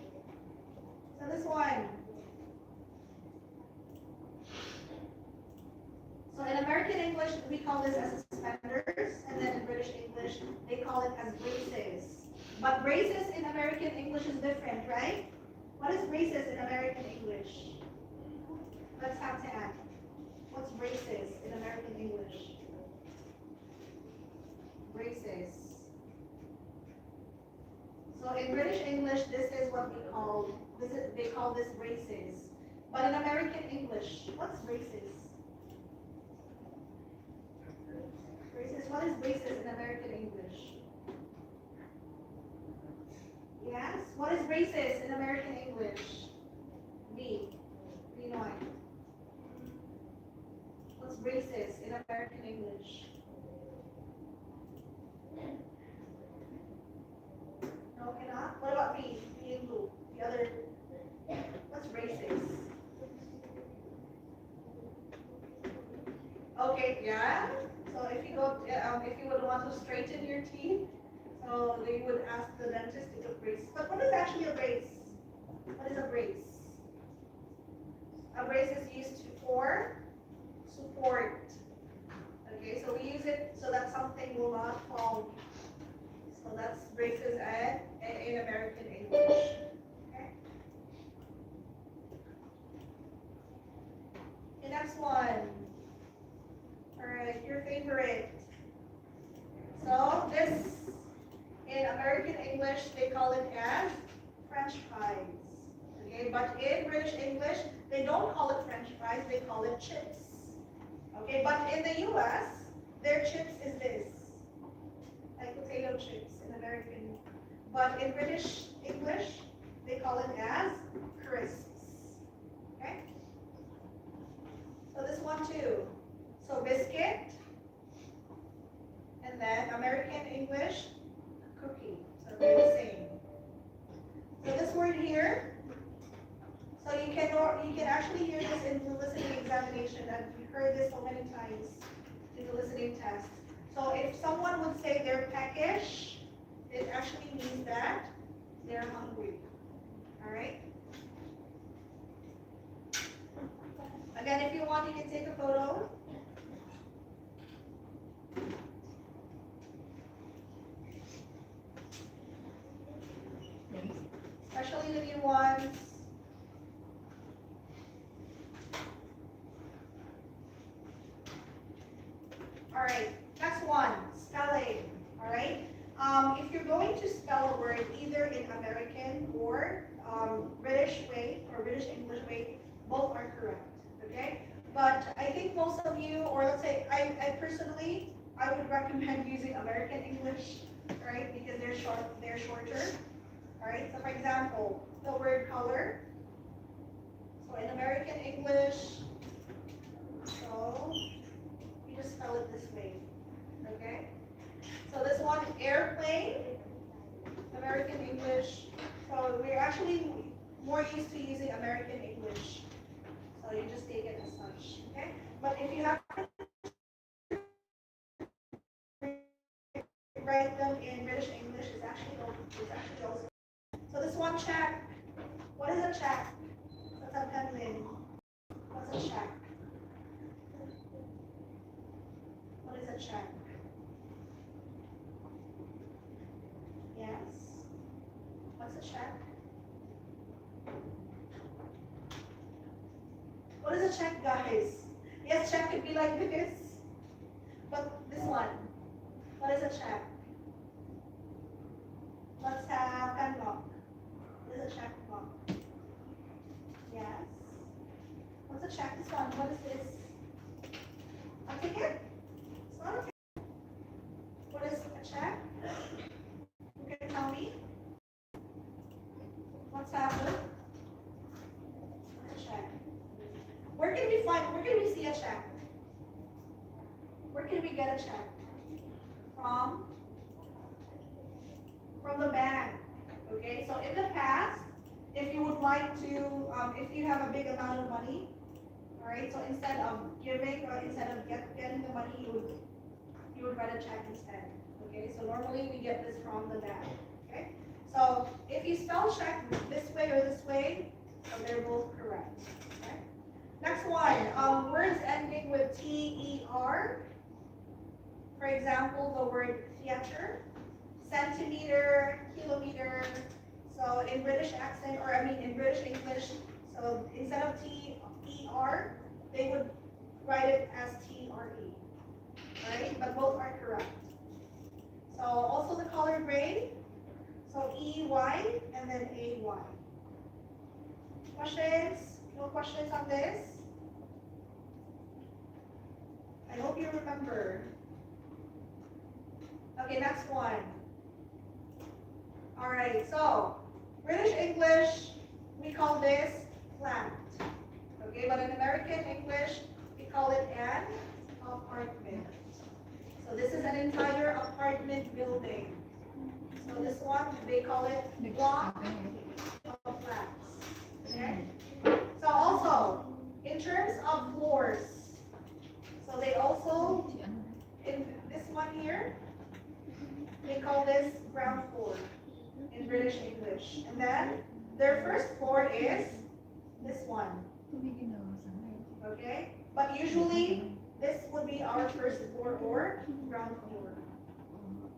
So this one. So in American English, we call this as suspenders, and then in British English, they call it as braces. But braces in American English is different, right? What is braces in American English? Let's have to add. What's braces in American English? Braces. So in British English, this is what they call this braces. But in American English, what's braces? Braces. What is braces in American English? Yes. What is braces in American English? Me. Why? What's braces in American English? No, cannot. What about me? Me and Lou. The other. What's braces? Okay. Yeah. So if you go, if you would want to straighten your teeth, so they would ask the dentist to do brace. But what is actually a brace? What is a brace? A brace is used for support. Okay, so we use it so that something will not fall. So that's braces in American English. Okay. The next one. All right, your favorite. call it as French fries. Okay, but in British English, they don't call it French fries, they call it chips. Okay, but in the US, their chips is this, like potato chips in American. But in British English, they call it as crisps. Okay? So this one too. So biscuit, and then American English, cookie. So they're the same. So this word here, so you can actually hear this in the listening examination, and we heard this so many times in the listening test. So if someone would say they're peckish, it actually means that they're hungry. All right? Again, if you want, you can take a photo. Especially the new ones. All right, next one, spelling. All right. If you're going to spell a word either in American or British way or British English way, both are correct. Okay. But I think most of you, or let's say I personally, I would recommend using American English, right? Because they're shorter. All right. So for example, the word color. So in American English, so you just spell it this way. Okay. So this one, airplane, American English. So we're actually more used to using American English. So you just take it as such, okay? But if you have to write them in British English, it's actually also. So this one, check. What is a check? What's a penguin? What's a check? What is a check? Yes. What's a check? What is a check, guys? Yes, check could be like this. But this one, what is a check? Let's have pen lock. What is a check lock? Yes. What's a check? This one, what is this? A ticket? It's not a ticket. What is a check? You can tell me. What's happened? What's a check? Where can we see a check? Where can we get a check? From the bank. Okay, so in the past, if you would like to, if you have a big amount of money, all right, so instead of giving or instead of getting the money, you would write a check instead. Okay, so normally we get this from the bank. Okay, so if you spell check this way or this way, so they're both correct. Okay. Next one, words ending with T-E-R. For example, the word theater, centimeter, kilometer. So in British accent, or I mean in British English, so instead of T-E-R, they would write it as T-R-E. Right? But both are correct. So also the color grade, so E-Y and then A-Y. Questions? No questions on this? I hope you remember. Okay, next one. All right, so British English, we call this plant. Okay, but in American English, we call it an apartment. So this is an entire apartment building. So this one, they call it block of flats. Okay? So also, in terms of floors, so they also, in this one here, they call this ground floor in British English. And then their first floor is this one. Okay? But usually, this would be our first floor or ground floor.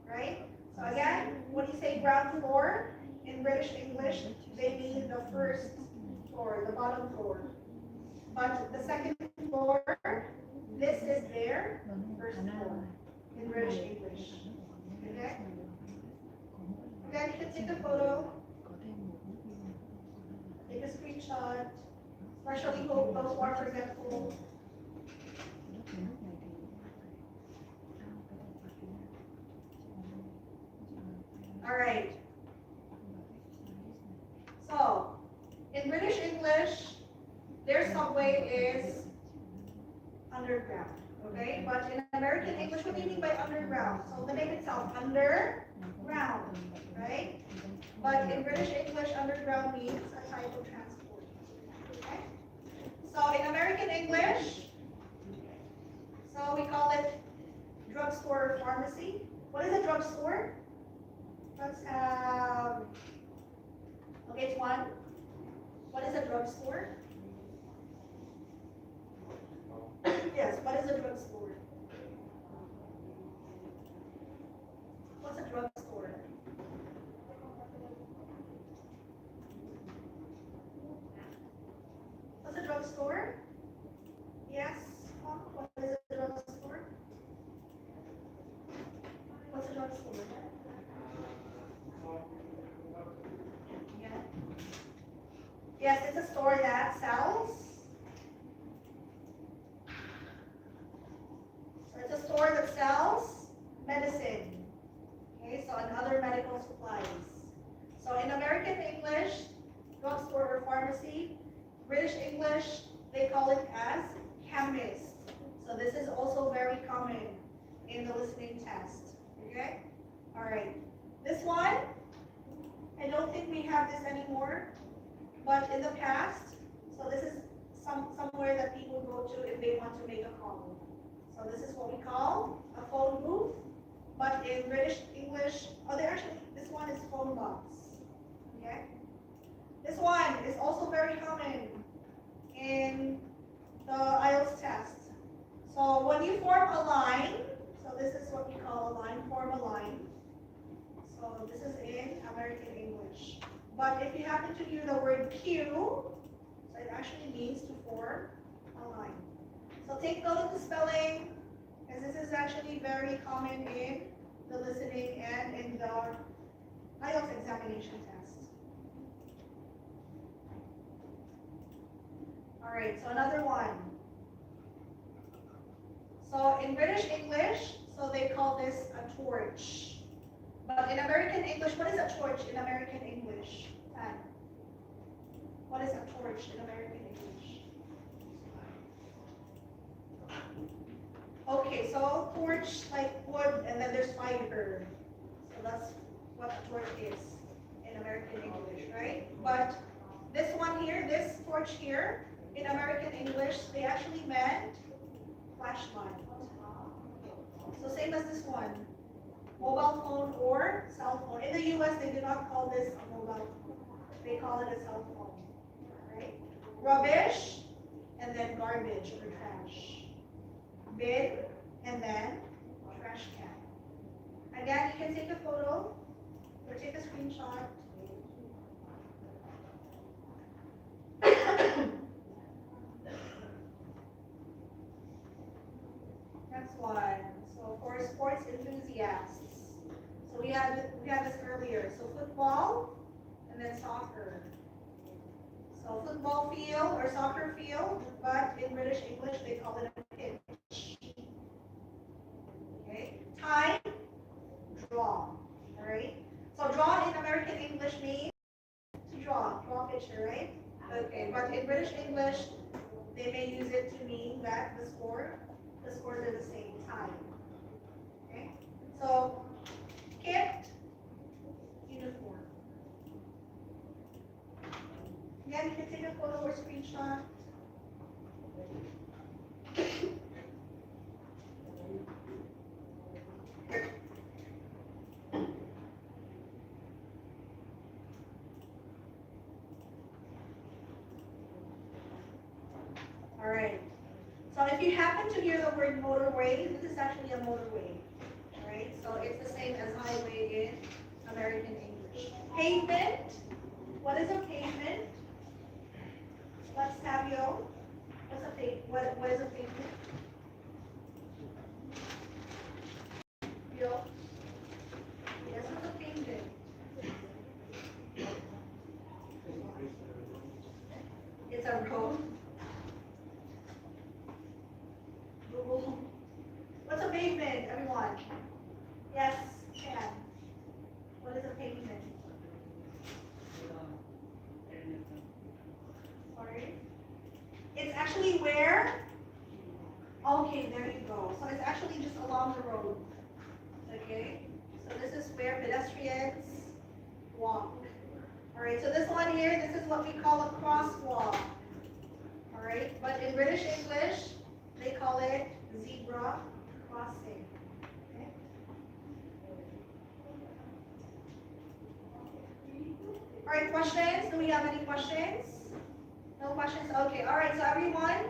Right? So again, when you say ground floor, in British English, they mean the first floor, the bottom floor. But the second floor, this is their first floor in British English. Okay? Then you can take a photo, take a screenshot, especially hope those who are forgetful. All right. So, in British English, their subway is underground, okay? But in American English, what do you mean by underground? So the name itself, underground, right? But in British English, underground means a type of transport, okay? So in American English, so we call it drugstore or pharmacy. What is a drugstore? Let's have, okay, it's one. What is a drugstore? Yes, what is a drugstore? What's a drugstore? What's a drugstore? Yes, what is a drugstore? What's a drugstore? Yeah. Yes, it's a store that sells. So it's a store that sells medicine. Okay, so and other medical supplies. So in American English, drugstore or pharmacy. British English, they call it as chemist. So this is also very common in the listening test. Okay? All right. This one, I don't think we have this anymore, but in the past, so this is somewhere that people go to if they want to make a call. So this is what we call a phone booth, but in British English, this one is phone box. Okay? This one is also very common in the IELTS test. So when you form a line, so this is what we call a line, form a line. So this is in American English. But if you happen to hear the word queue, so it actually means to form a line. So take note of the spelling, as this is actually very common in the listening and in the IELTS examination test. All right, so another one. So in British English, so they call this a torch. But in American English, what is a torch in American English? What is a torch in American English? Okay, so torch like wood, and then there's fire. So that's what a torch is in American English, right? But this one here, this torch here, in American English, they actually meant flashlight. So same as this one, mobile phone or cell phone. In the US, they do not call this a mobile phone. They call it a cell phone, right? Rubbish, and then garbage or trash. Bin, and then trash can. Again, you can take a photo or take a screenshot. Next one. So for sports enthusiasts. So we had this earlier. So football and then soccer. So football field or soccer field, but in British English they call it a pitch. Okay. Time, draw. Alright. So draw in American English means to draw a picture, right? Okay, but in British English, they may use it to mean that the scores are the same time. Okay, so kit, uniform. Again, you can take a photo or screenshot. All right. So if you happen to hear the word motorway, this is actually a motorway. All right. So it's the same as highway in American English. Pavement. What is a pavement? Let's have you. What is a pavement? Yo. Yes, it's a pavement. a road? Google. What's a pavement, everyone? Yes, Chan. What is a pavement? Sorry? It's actually where? Okay, there you go. So it's actually just along the road. Okay? So this is where pedestrians walk. Alright, so this one here, this is what we call a crosswalk. Alright, but in British English, they call it zebra crossing. Okay? Alright, questions? Do we have any questions? No questions? Okay, alright, so everyone,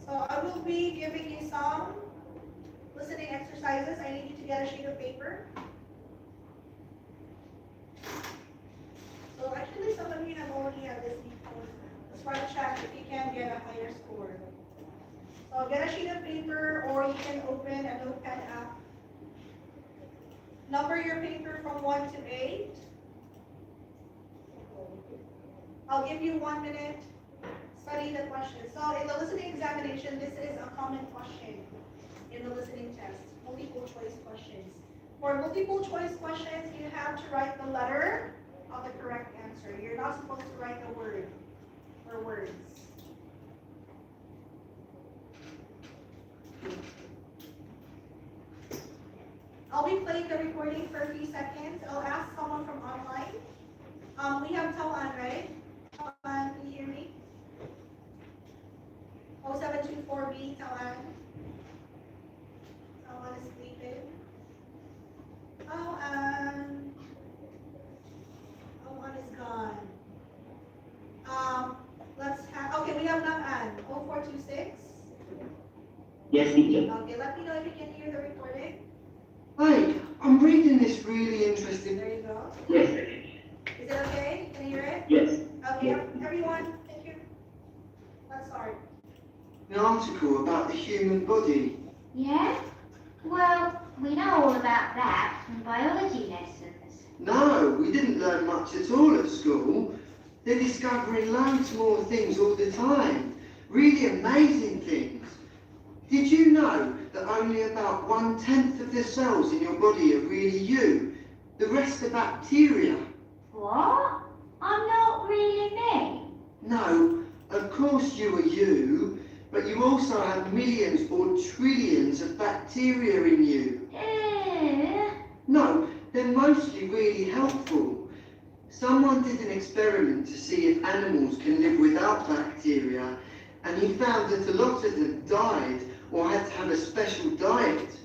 so I will be giving you some listening exercises. I need you to get a sheet of paper. So actually, some of you have already had this before. Let's try to check if you can get a higher score. So get a sheet of paper, or you can open a notepad app. Number your paper from 1 to 8. I'll give you 1 minute. Study the question. So in the listening examination, this is a common question in the listening test. Multiple choice questions. For multiple choice questions, you have to write the letter of the correct answer. You're not supposed to write the word or words. I'll be playing the recording for a few seconds. I'll ask someone from online. We have Talan, right? Talan, can you hear me? 0724B, Talan. Talan is sleeping. Talan. Talan is gone. Let's have, okay, we have Nan. 0426. Yes, teacher. Okay, let me know if you can hear the recording. Hi, I'm reading this really interesting. There you go. Yes. Is it okay? Can you hear it? Yes. Okay, everyone, thank you. Let's start. An article about the human body. Yeah? Well, we know all about that from biology lessons. No, we didn't learn much at all at school. They're discovering loads more things all the time. Really amazing things. Did you know that only about 1/10 of the cells in your body are really you? The rest are bacteria. What? I'm not really me. No, of course you are you, but you also have millions or trillions of bacteria in you. No, they're mostly really helpful. Someone did an experiment to see if animals can live without bacteria, and he found that a lot of them died or had to have a special diet.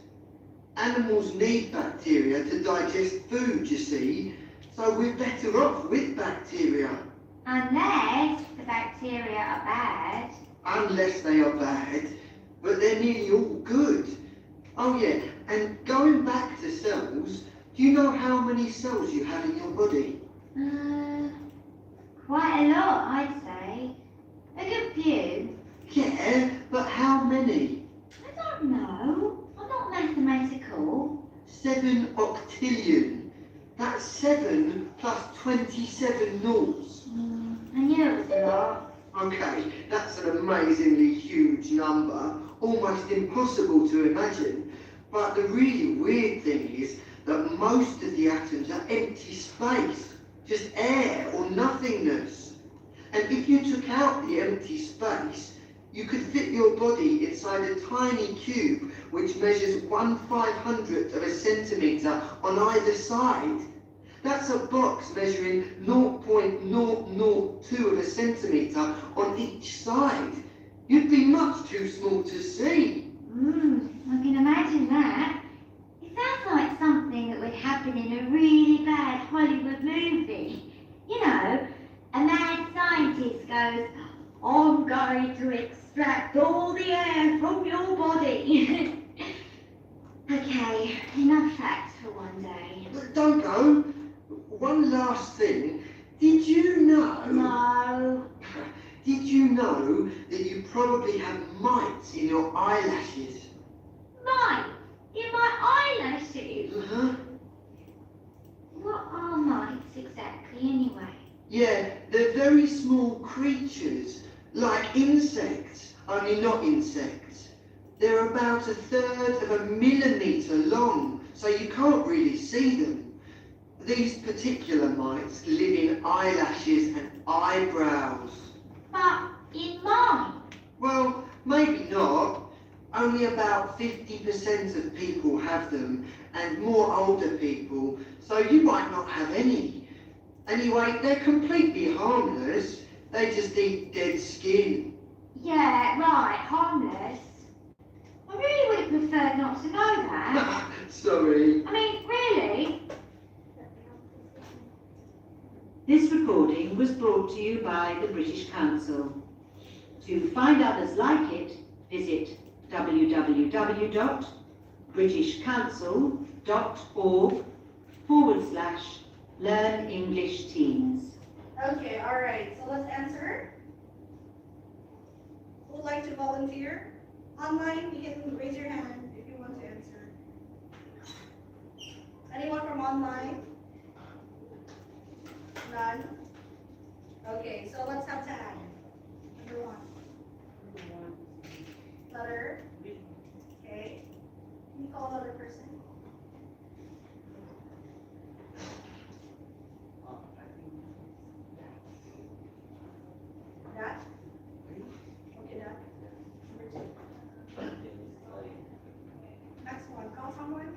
Animals need bacteria to digest food, you see, so we're better off with bacteria. Unless the bacteria are bad. Unless they are bad, but they're nearly all good. Oh yeah, and going back to cells, do you know how many cells you have in your body? Quite a lot, I'd say. A good few. Yeah, but how many? I don't know. I'm not mathematical. 7 octillion. That's 7 plus 27 noughts. I knew it was a lot. Okay, that's an amazingly huge number, almost impossible to imagine. But the really weird thing is that most of the atoms are empty space, just air or nothingness. And if you took out the empty space, you could fit your body inside a tiny cube which measures 1/500th of a centimetre on either side. That's a box measuring 0.002 of a centimetre on each side. You'd be much too small to see. I can imagine that. It sounds like something that would happen in a really bad Hollywood movie. You know, a mad scientist goes, I'm going to extract all the air from your body. Okay, enough facts for one day. But don't go. One last thing. Did you know? No. Did you know that you probably have mites in your eyelashes? Mite? In my eyelashes? Uh-huh. What are mites exactly anyway? Yeah, they're very small creatures, like insects, only not insects. They're about 1/3 of a millimetre long, so you can't really see them. These particular mites live in eyelashes and eyebrows. But in mine, Well, maybe not. Only about 50% of people have them, and more older people, so you might not have any. Anyway, they're completely harmless. They just eat dead skin. yeah, right, harmless. I really would have preferred not to know that. Sorry. I mean, really? This recording was brought to you by the British Council. To find others like it, visit www.britishcouncil.org/Learn English Teens. Okay, all right. So let's answer. Who would like to volunteer? Online, you can raise your hand if you want to answer. Anyone from online? None? Okay, so let's have tag. Number 1. Letter. Okay. Can you call another person? Dad? Okay, Dad. Number 2. Next one. Call someone.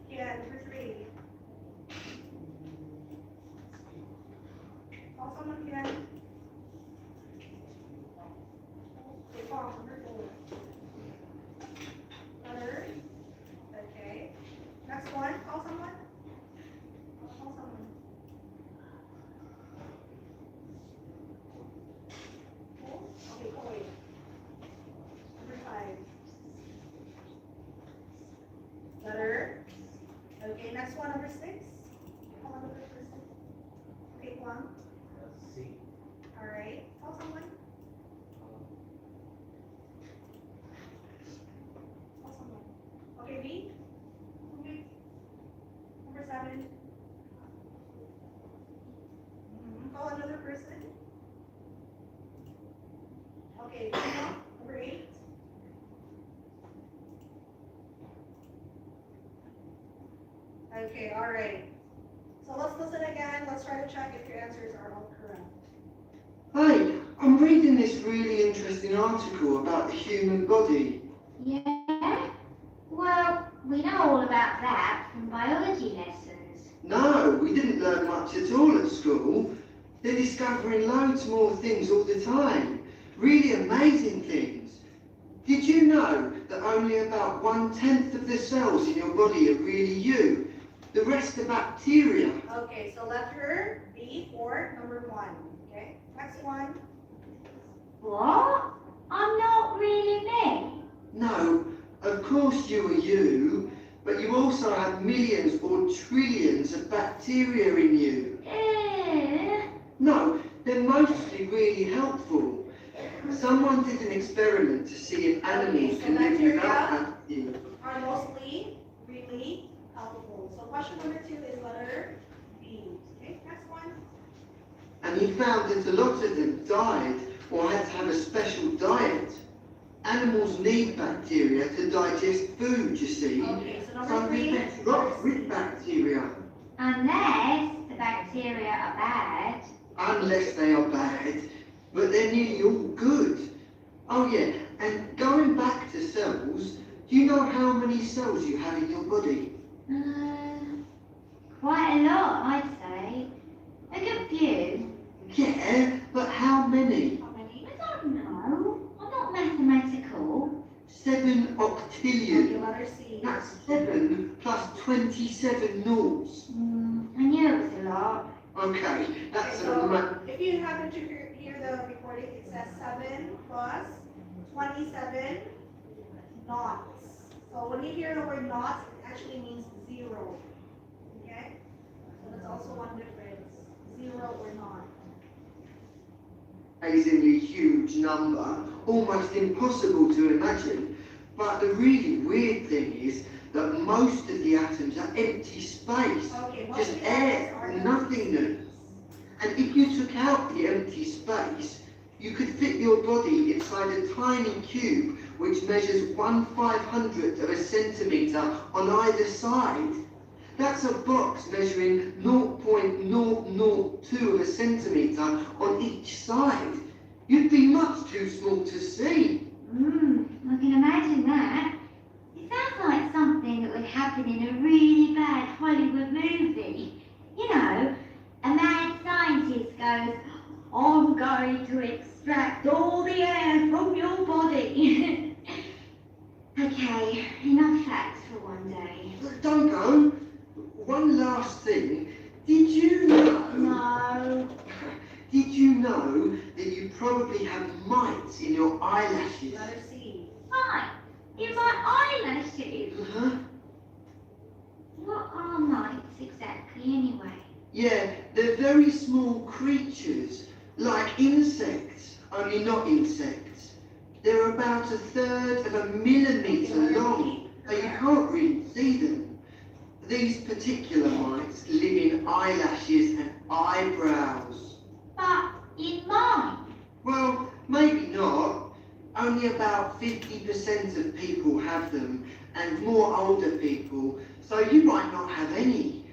Yeah, number 3. Call someone again. Okay, call number 4. Letter. Okay. Next one. Call someone. Call someone. Cool? Okay, cool. Number 5. Letter. Okay, next one, number 6. Call another person. Okay, Guam. All right. Call someone. Call someone. Okay, B. Okay. Number 7. Call another person. Okay, number 8. Okay, all right. So let's listen again. Let's try to check if your answers are all correct. Hey, I'm reading this really interesting article about the human body. Yeah? Well, we know all about that from biology lessons. No, we didn't learn much at all at school. They're discovering loads more things all the time. Really amazing things. Did you know that only about 1/10 of the cells in your body are really you? The rest are bacteria. Okay, so letter B for number 1. Okay, next one. What? I'm not really me. No, of course you are you, but you also have millions or trillions of bacteria in you. No, they're mostly really helpful. Someone did an experiment to see if animals so can live bacteria without bacteria. are mostly really helpful. So question number 2 is letter B. Okay, next one. And he found that a lot of them died or had to have a special diet. Animals need bacteria to digest food, you see. Okay, so number So 3. we're better off with bacteria. Unless the bacteria are bad. Unless they are bad, but they're nearly all good. Oh yeah, and going back to cells, do you know how many cells you have in your body? Quite a lot, I'd say. A good few. Yeah, but how many? How many? I don't know. I'm not mathematical. 7 Okay, octillion. letter C. That's 7 plus 27 noughts. I knew it was a lot. Okay, that's Okay, a so ma- if you happen to hear the recording, it says 7 plus 27 knots. So when you hear the word knots, it actually means 0. Okay? So that's also one difference. 0 or not. amazingly huge number, almost impossible to imagine. But the really weird thing is that most of the atoms are empty space, Okay, most just of the air atoms are and empty nothingness. And if you took out the empty space, you could fit your body inside a tiny cube which measures 1/500th of a centimetre on either side. That's a box measuring 0.002 of a centimetre on each side. You'd be much too small to see. I can imagine that. It sounds like something that would happen in a really bad Hollywood movie. You know, a mad scientist goes, I'm going to extract all the air from your body. Okay, enough facts for one day. Don't go. One last thing. Did you know? No. Did you know that you probably have mites in your eyelashes? Letter C. Right, in my eyelashes. Uh-huh. What are mites exactly anyway? Yeah, they're very small creatures, like insects, only not insects. They're about 1/3 of a millimetre long, but you can't really see them. These particular mites live in eyelashes and eyebrows. But in mine. Well, maybe not. Only about 50% of people have them, and more older people, so you might not have any.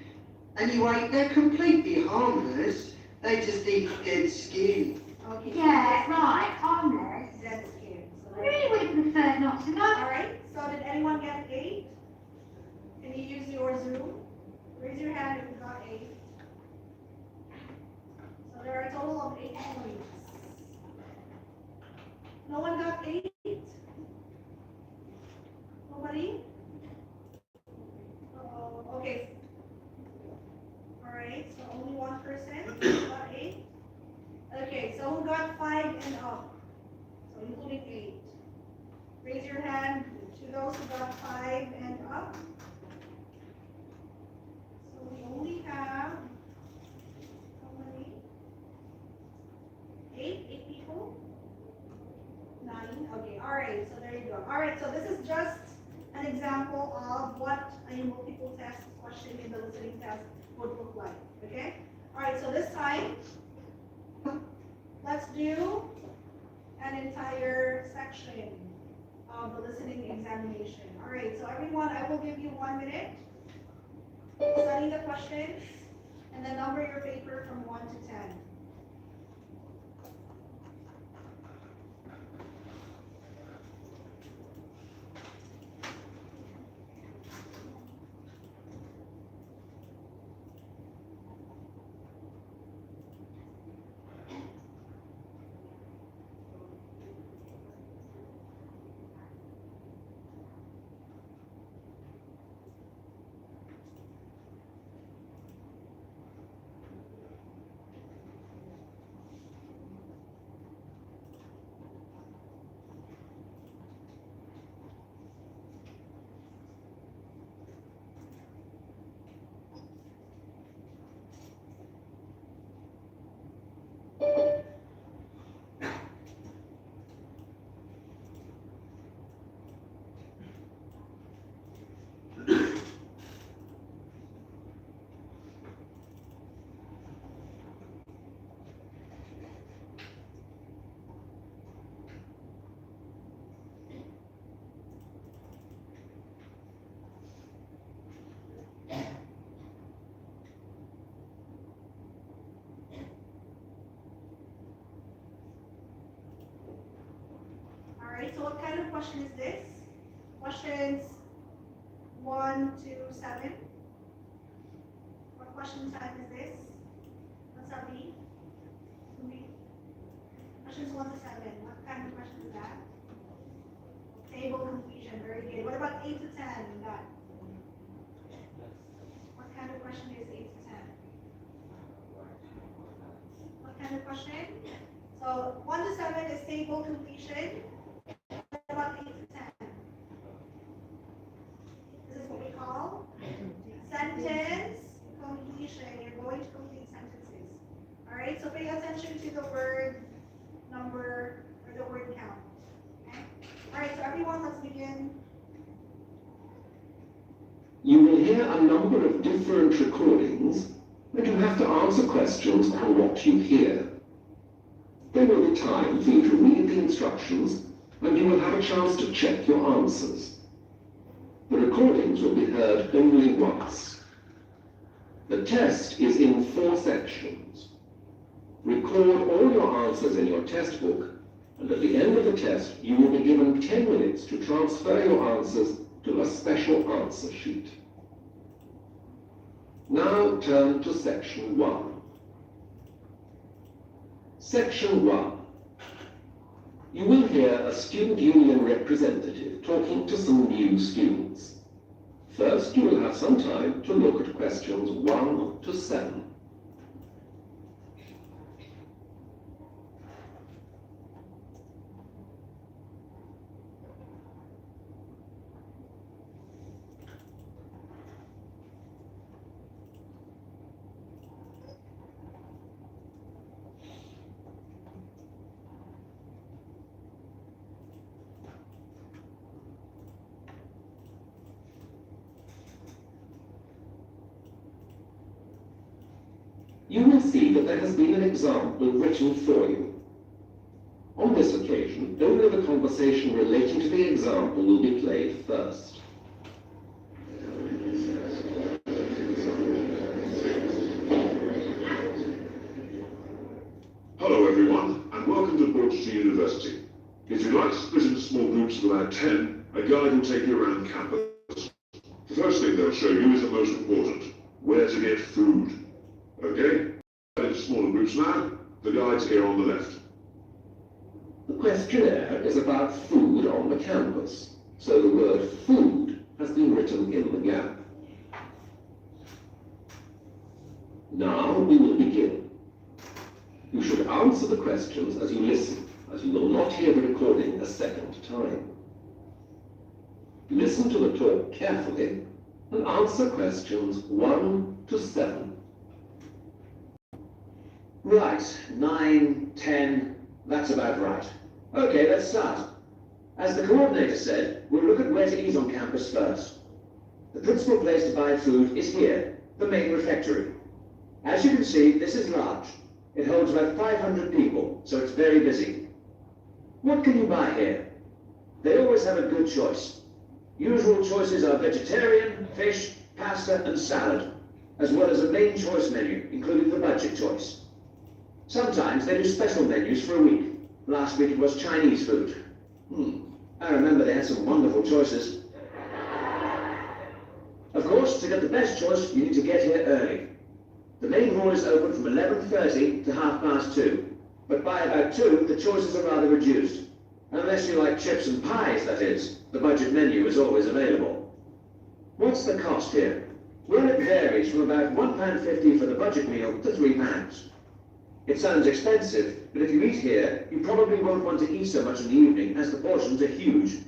Anyway, they're completely harmless. They just eat dead skin. Okay. Yeah, right, harmless. Dead skin. So I really would prefer not to know. Alright, so did anyone get 8? Can you use your Zoom? Raise your hand if you got 8. So there are a total of 8 points. No one got 8? Nobody? Okay. Alright, so only one person got 8. Okay, so who got 5 and up? So including 8. Raise your hand to those who got 5 and up. So we only have, how many? 8 people? 9, okay, alright, so there you go. Alright, so this is just an example of what a multiple test question in the listening test would look like, okay? Alright, so this time, let's do an entire section of the listening examination. Alright, so everyone, I will give you 1 minute. Study the questions, and then number your paper from 1 to 10. Alright, so what kind of question is this? Questions 1 to 7. What question type is this? What's that read? Questions 1 to 7. What kind of question is that? Table completion, very good. What about 8 to 10? You got? What kind of question is 8 to 10? What kind of question? So 1 to 7 is table completion. What about 8 to 10? This is what we call sentence completion. You're going to complete sentences. Alright, so pay attention to the word number or the word count. Okay? Alright, so everyone, let's begin hear a number of different recordings, and you have to answer questions on what you hear. There will be time for you to read the instructions, and you will have a chance to check your answers. The recordings will be heard only once. The test is in 4 sections. Record all your answers in your test book, and at the end of the test, you will be given 10 minutes to transfer your answers to a special answer sheet. Now turn to section 1. Section 1. You will hear a student union representative talking to some new students. First, you will have some time to look at questions 1 to 7. You will see that there has been an example written for you. On this occasion, only the conversation relating to the example will be played first. Hello everyone, and welcome to Portsmouth University. If you'd like to split into small groups of about 10, a guide will take you around campus. The first thing they'll show you is the most important, where to get food. Okay? Into smaller groups now. The guide's here on the left. The questionnaire is about food on the campus, so the word food has been written in the gap. Now we will begin. You should answer the questions as you listen, as you will not hear the recording a second time. Listen to the talk carefully and answer questions 1 to 7. Right, 9, 10, that's about right. Okay, let's start. As the coordinator said, we'll look at where to eat on campus first. The principal place to buy food is here, the main refectory. As you can see, this is large. It holds about 500 people, so it's very busy. What can you buy here? They always have a good choice. Usual choices are vegetarian, fish, pasta and salad, as well as a main choice menu, including the budget choice. Sometimes they do special menus for a week. Last week it was Chinese food. I remember they had some wonderful choices. Of course, to get the best choice, you need to get here early. The main hall is open from 11:30 to 2:30, but by about 2, the choices are rather reduced. Unless you like chips and pies, that is. The budget menu is always available. What's the cost here? Well, it varies from about £1.50 for the budget meal to £3. It sounds expensive, but if you eat here, you probably won't want to eat so much in the evening, as the portions are huge.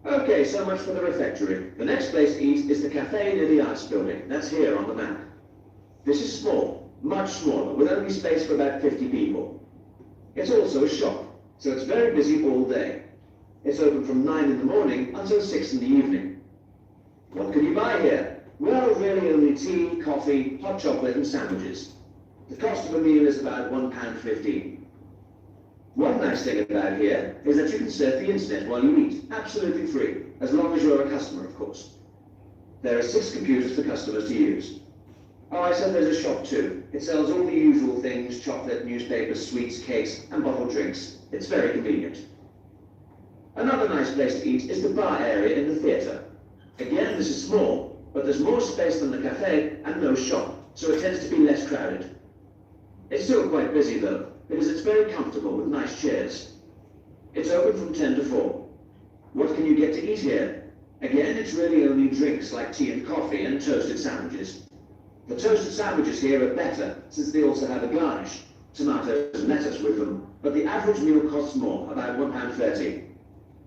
Okay, so much for the refectory. The next place to eat is the cafe near the arts building. That's here on the map. This is small, much smaller, with only space for about 50 people. It's also a shop, so it's very busy all day. It's open from 9 in the morning until 6 in the evening. What can you buy here? Well, really only tea, coffee, hot chocolate and sandwiches. The cost of a meal is about £1.15. One nice thing about here is that you can surf the internet while you eat, absolutely free, as long as you're a customer, of course. There are 6 computers for customers to use. Oh, I said there's a shop too. It sells all the usual things, chocolate, newspapers, sweets, cakes, and bottled drinks. It's very convenient. Another nice place to eat is the bar area in the theatre. Again, this is small, but there's more space than the cafe and no shop, so it tends to be less crowded. It's still quite busy though, because it's very comfortable with nice chairs. It's open from 10 to 4. What can you get to eat here? Again, it's really only drinks like tea and coffee and toasted sandwiches. The toasted sandwiches here are better, since they also have a garnish, tomatoes and lettuce with them, but the average meal costs more, about £1.30.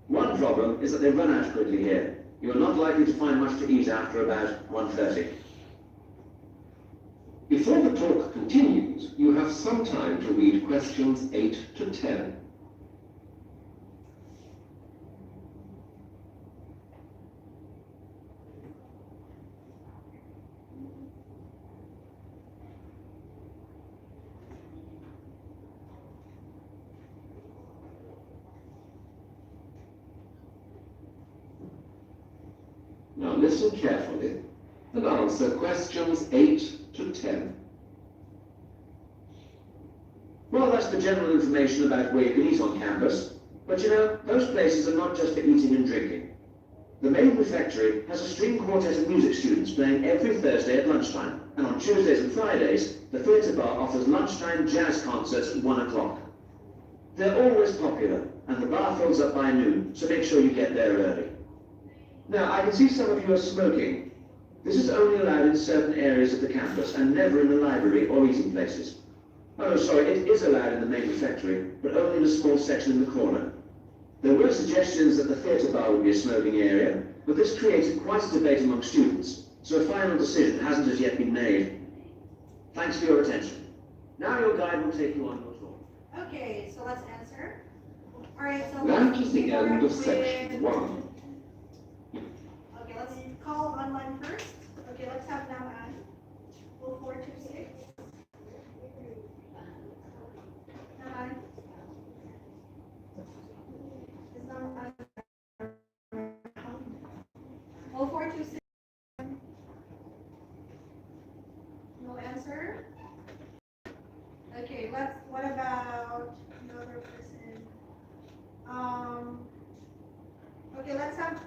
One problem is that they run out quickly here. You are not likely to find much to eat after about 1:30. Before the talk continues, you have some time to read questions 8 to 10. Now listen carefully and answer questions 8 to 10. Well, that's the general information about where you can eat on campus. But you know, those places are not just for eating and drinking. The main refectory has a string quartet of music students playing every Thursday at lunchtime, and on Tuesdays and Fridays, the theatre bar offers lunchtime jazz concerts at 1 o'clock. They're always popular, and the bar fills up by noon, so make sure you get there early. Now, I can see some of you are smoking. This is only allowed in certain areas of the campus, and never in the library or eating places. Oh, sorry, it is allowed in the main refectory, but only in a small section in the corner. There were suggestions that the theatre bar would be a smoking area, but this created quite a debate among students, so a final decision hasn't as yet been made. Thanks for your attention. Now your guide will take you on your tour. Okay, so let's answer. All right, so That is the start end of with- section 1. Okay, let's call online first. Okay, let's have now Anne. 0426. Now Anne. Is now Anne. 0426. No answer. Okay, what about another person? Okay, let's have.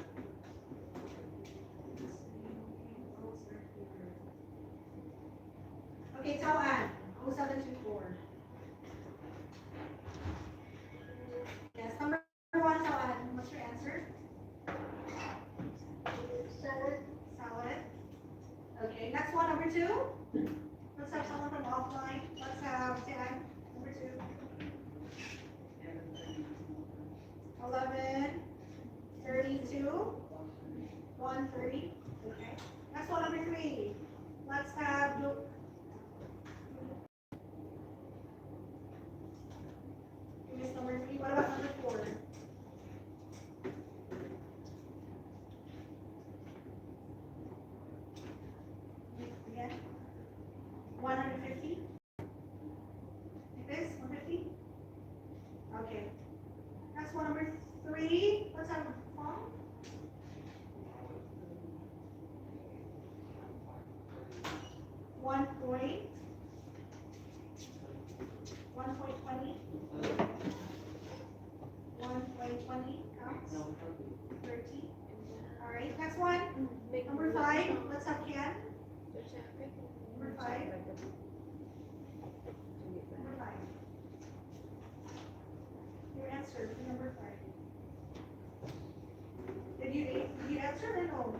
Okay, tell Anne. 0724. Yes, number 1, tell Anne. What's your answer? Salad. Okay, next one, number 2. Let's have someone from offline. Let's have Trang, number 2. 11:32. 1:30. Okay. Next one, number 3. Let's have Miss number 3. What about number 4? Again. 150? Like this? 150? Okay. Next one, number 3. Let's have a phone. 1.20. 1.20 counts. 30. All right. Next one. Number 5. Let's have Ken. Number 5. Number 5. Your answer for number 5. Did you answer or no?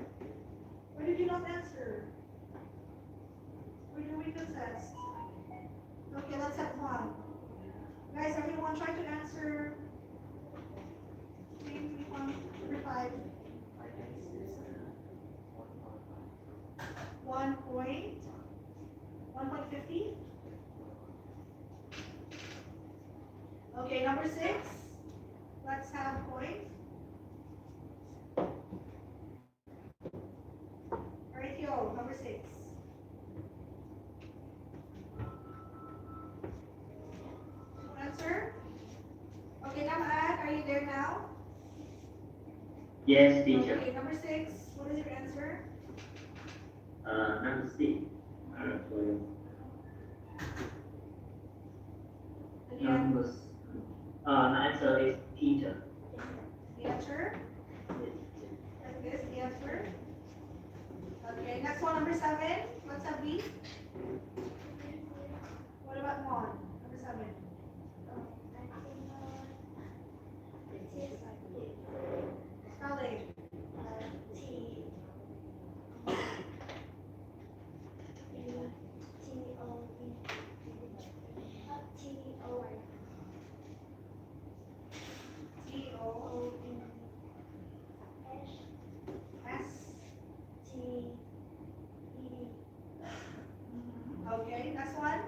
Or did you not answer? Or did we contest? Okay, let's have one. Guys, everyone try to answer. Number 5. 1.50. Okay, number 6. Let's have point. Alright, yo, number 6. Answer? Okay, now Anne, are you there now? Yes, teacher. Okay, number 6. What is your answer? Number 6. Again, My answer is teacher. the answer? Like this, the answer. Okay, next one, number 7. Let's have B. What about Mon? Number 7. Spell it. Okay, next one.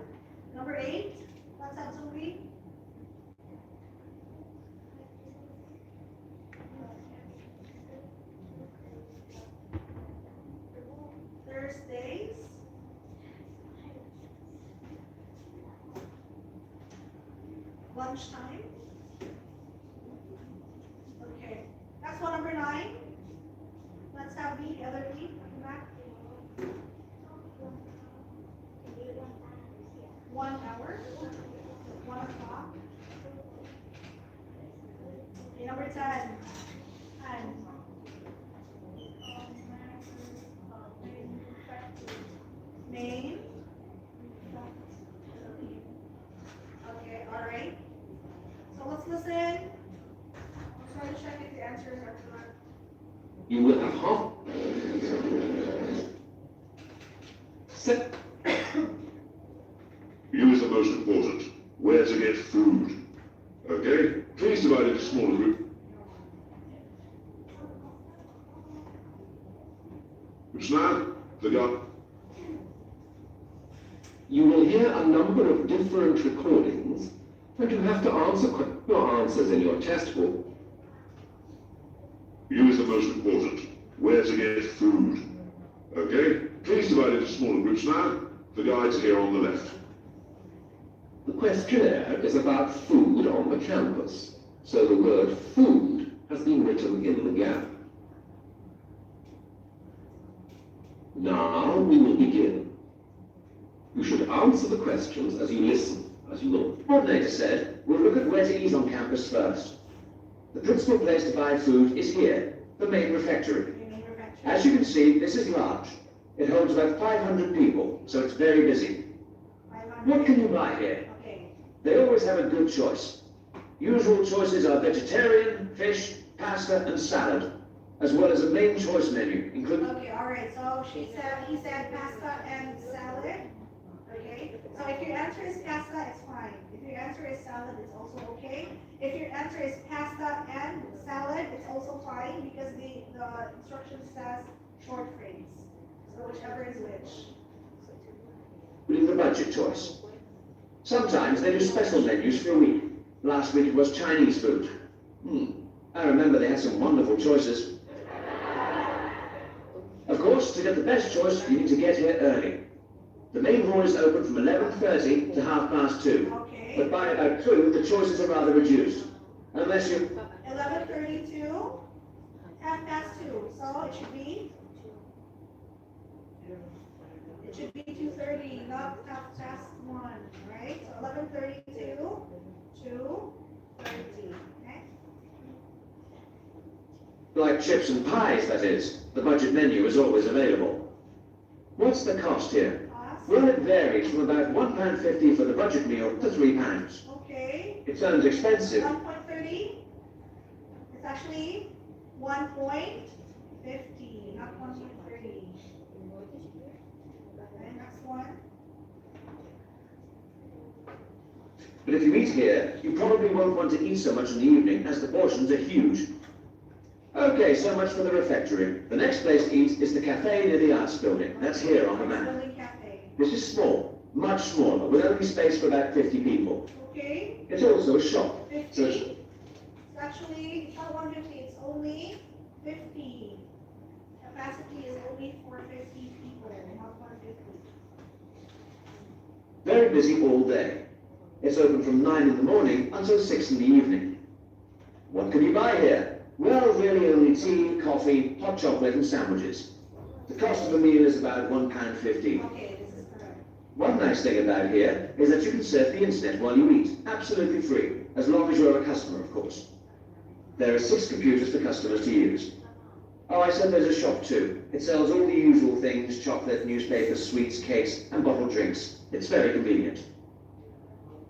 Number 8. Let's have Sophie. Thursdays. Lunchtime. Okay. Next one, number 9. Let's have B. E, the other E, come back. 1 hour, 1 o'clock. Okay, number 10. 10. Name. Okay, all right. So let's listen. I'm trying to check if the answers are correct. You will have half. Set. You is the most important. Where to get food. Okay? Please divide into smaller groups. Now, the guy. You will hear a number of different recordings, and you have to answer your answers in your test book. You is the most important. Where to get food. Okay? Please divide into smaller groups now. The guides are here on the left. The questionnaire is about food on the campus, so the word food has been written in the gap. Now we will begin. You should answer the questions as you listen, as you will. The coordinator said, we'll look at where to eat on campus first. The principal place to buy food is here, the main refectory. As you can see, this is large. It holds about 500 people, so it's very busy. What can you buy here? They always have a good choice. Usual choices are vegetarian, fish, pasta, and salad, as well as a main choice menu, including... Okay, all right, so he said pasta and salad. Okay, so if your answer is pasta, it's fine. If your answer is salad, it's also okay. If your answer is pasta and salad, it's also fine because the instruction says short phrase. So whichever is which. including the budget choice. Sometimes they do special menus for a week. Last week it was Chinese food. I remember they had some wonderful choices. Of course, to get the best choice, you need to get here early. The main hall is open from 11:30 to 2:30. Okay. But by about 2, the choices are rather reduced. Unless you... 11:32, 2:30, so it should be 2:30, not 1:30, right? So 11:32, 2:30, okay? Like chips and pies, that is. The budget menu is always available. What's the cost here? Well, it varies from about £1.50 for the budget meal to £3. Okay. It sounds expensive. 1.30. It's actually 1.50, not 1.30. Okay, next one. But if you eat here, you probably won't want to eat so much in the evening, as the portions are huge. Okay, so much for the refectory. The next place to eat is the cafe near the arts building. That's here on the map. This is small, much smaller, with only space for about 50 people. Okay. It's also a shop. 50. So It's actually, it's not 150, it's only 50. Capacity is only for 50 people, not 150. very busy all day. It's open from 9 in the morning until 6 in the evening. What can you buy here? Well, really only tea, coffee, hot chocolate and sandwiches. The cost of a meal is about £1.50. Okay, this is correct. One nice thing about here is that you can surf the internet while you eat, absolutely free, as long as you're a customer, of course. There are 6 computers for customers to use. Oh, I said there's a shop too. It sells all the usual things, chocolate, newspapers, sweets, cakes, and bottled drinks. It's very convenient.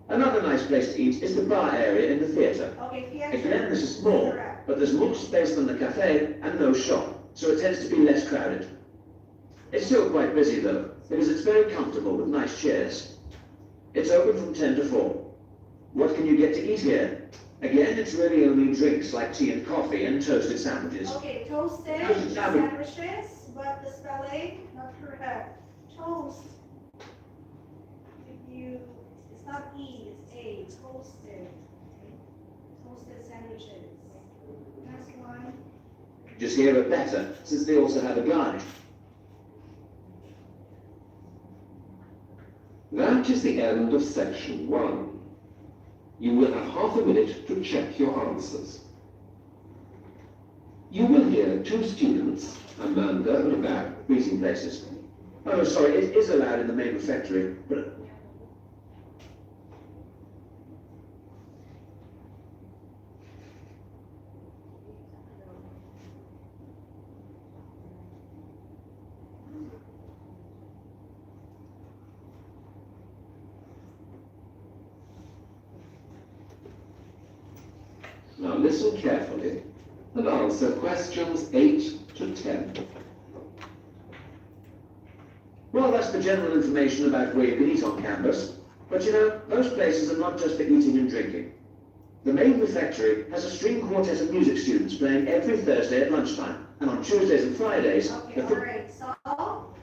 Another nice place to eat is the bar area in the theatre. Okay, theater. Again, this is small, but there's more space than the cafe and no shop, so it tends to be less crowded. It's still quite busy though, because it's very comfortable with nice chairs. It's open from 10 to 4. What can you get to eat here? Again, it's really only drinks like tea and coffee and toasted sandwiches. Okay, toasted Toasted sandwiches, but the spelling not correct. Toast. It's not E, it's A. Toasted. Okay. Toasted sandwiches. Next one. Just hear it better, since they also have a garnish. That is the end of section 1. You will have half a minute to check your answers. You will hear two students, Amanda and Bab, Meeting places. Oh, no, sorry, it is allowed in the main refectory, but... Now listen carefully and answer questions 8 to 10. Well, that's the general information about where you can eat on campus. But you know, most places are not just for eating and drinking. The main refectory has a string quartet of music students playing every Thursday at lunchtime. And on Tuesdays and Fridays... Okay, alright, so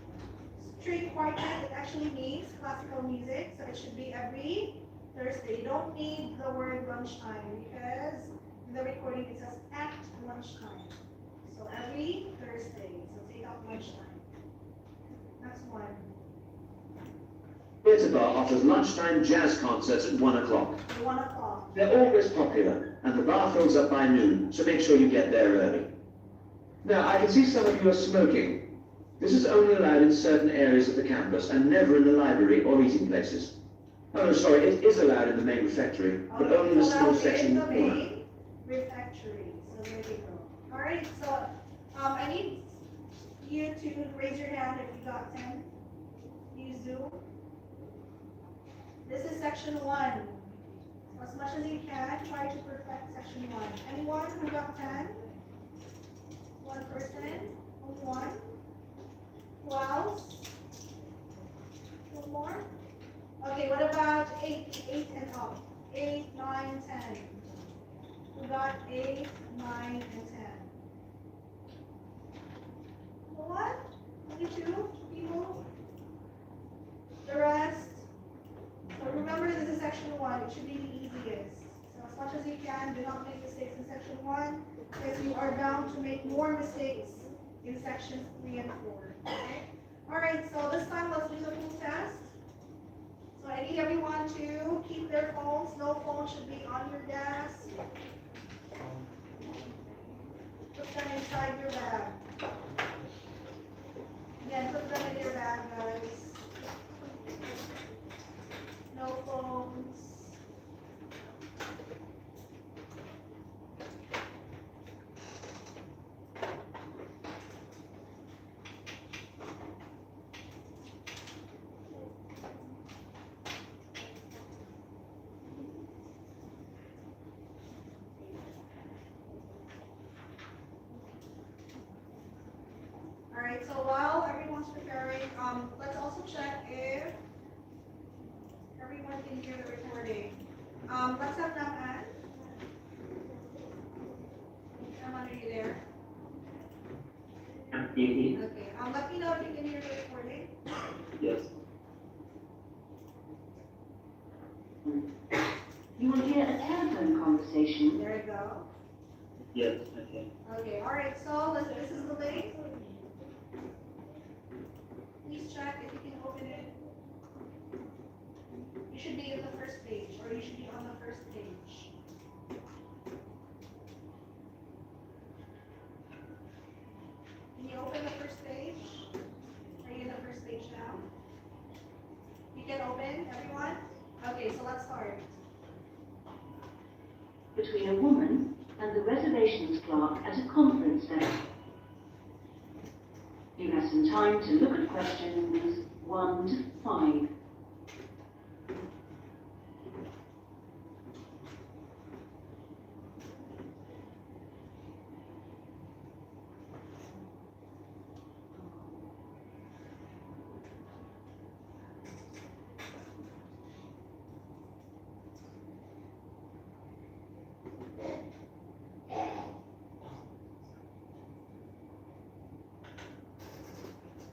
string quartet, it actually means classical music, so it should be every Thursday. You don't need the word lunchtime because in the recording it says at lunchtime. So every Thursday, so take out lunchtime. Next one. Theatre Bar offers lunchtime jazz concerts at 1 o'clock. 1 o'clock. They're always popular, and the bar fills up by noon, so make sure you get there early. Now, I can see some of you are smoking. This is only allowed in certain areas of the campus, and never in the library or eating places. Oh, no, sorry, it is allowed in the main refectory, but only in a small section. The main refectory, so there you go. Alright, so I need you to raise your hand if you got 10. Use Zoom. This is section 1. As much as you can, try to perfect section 1. Anyone who got 10? One person? Only one? Who else? One more? Okay, what about 8 and up? 8, 9, 10. Who got 8, 9, and 10? What? Only 2 people? The rest? So remember, this is section 1. It should be the easiest. So as much as you can, do not make mistakes in section 1, because you are bound to make more mistakes in sections 3 and 4. Okay? Alright, so this time let's do the full test. So I need everyone to keep their phones. No phone should be on your desk. Put them inside your bag. Again, put them in your bag, guys. No phones. Alright, so while everyone's preparing, let's also check if everyone can hear the recording. Let's have Nam. Are you there? Easy. Okay, let me know if you can hear the recording. Yes. You will hear a telephone conversation. There you go. Yes, okay. Okay, alright, so this is the link. Please check if you can open it. You should be in the first page, or you should be on the first page. Can you open the first page? Are you in the first page now? You can open, everyone? Okay, so let's start. Between a woman and the reservations clerk at a conference desk. You have some time to look at questions 1 to 5.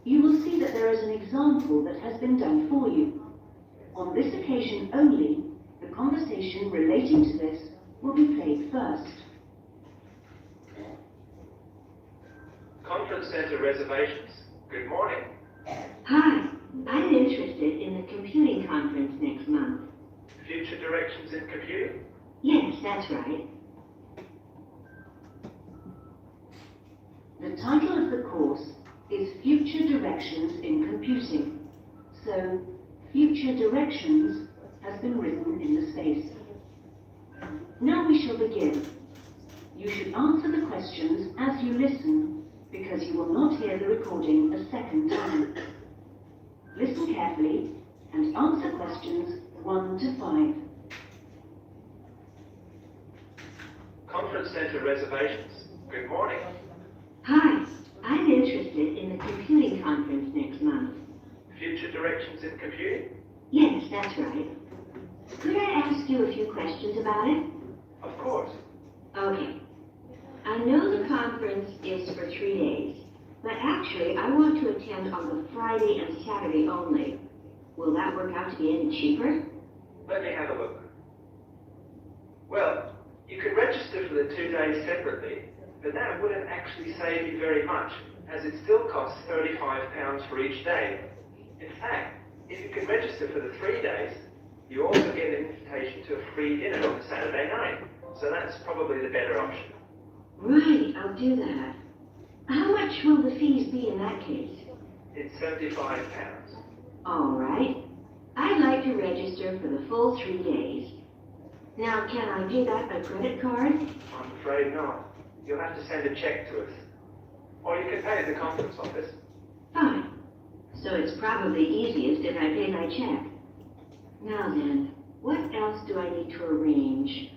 You will see that there is an example that has been done for you. On this occasion only, the conversation relating to this will be played first. Conference Centre reservations. Good morning. Hi, I'm interested in the computing conference next month. Future directions in computing? Yes, that's right. The title of the course is Future Directions in Computing. So, Future Directions has been written in the space. Now we shall begin. You should answer the questions as you listen, because you will not hear the recording a second time. Listen carefully and answer questions 1 to 5. Conference Centre reservations. Good morning. Hi, I'm interested in the computing conference next month. Future directions in computing? Yes, that's right. Could I ask you a few questions about it? Of course. Okay. I know the conference is for 3 days, but actually I want to attend on the Friday and Saturday only. Will that work out to be any cheaper? Let me have a look. Well, you could register for the 2 days separately, but that wouldn't actually save you very much, as it still costs £35 for each day. In fact, if you can register for the 3 days, you also get an invitation to a free dinner on Saturday night, so that's probably the better option. Right, I'll do that. How much will the fees be in that case? It's £75. All right. I'd like to register for the full 3 days. Now, can I pay that by credit card? I'm afraid not. You'll have to send a cheque to us. Or you can pay at the conference office. Fine. So it's probably easiest if I pay by check. Now then, what else do I need to arrange?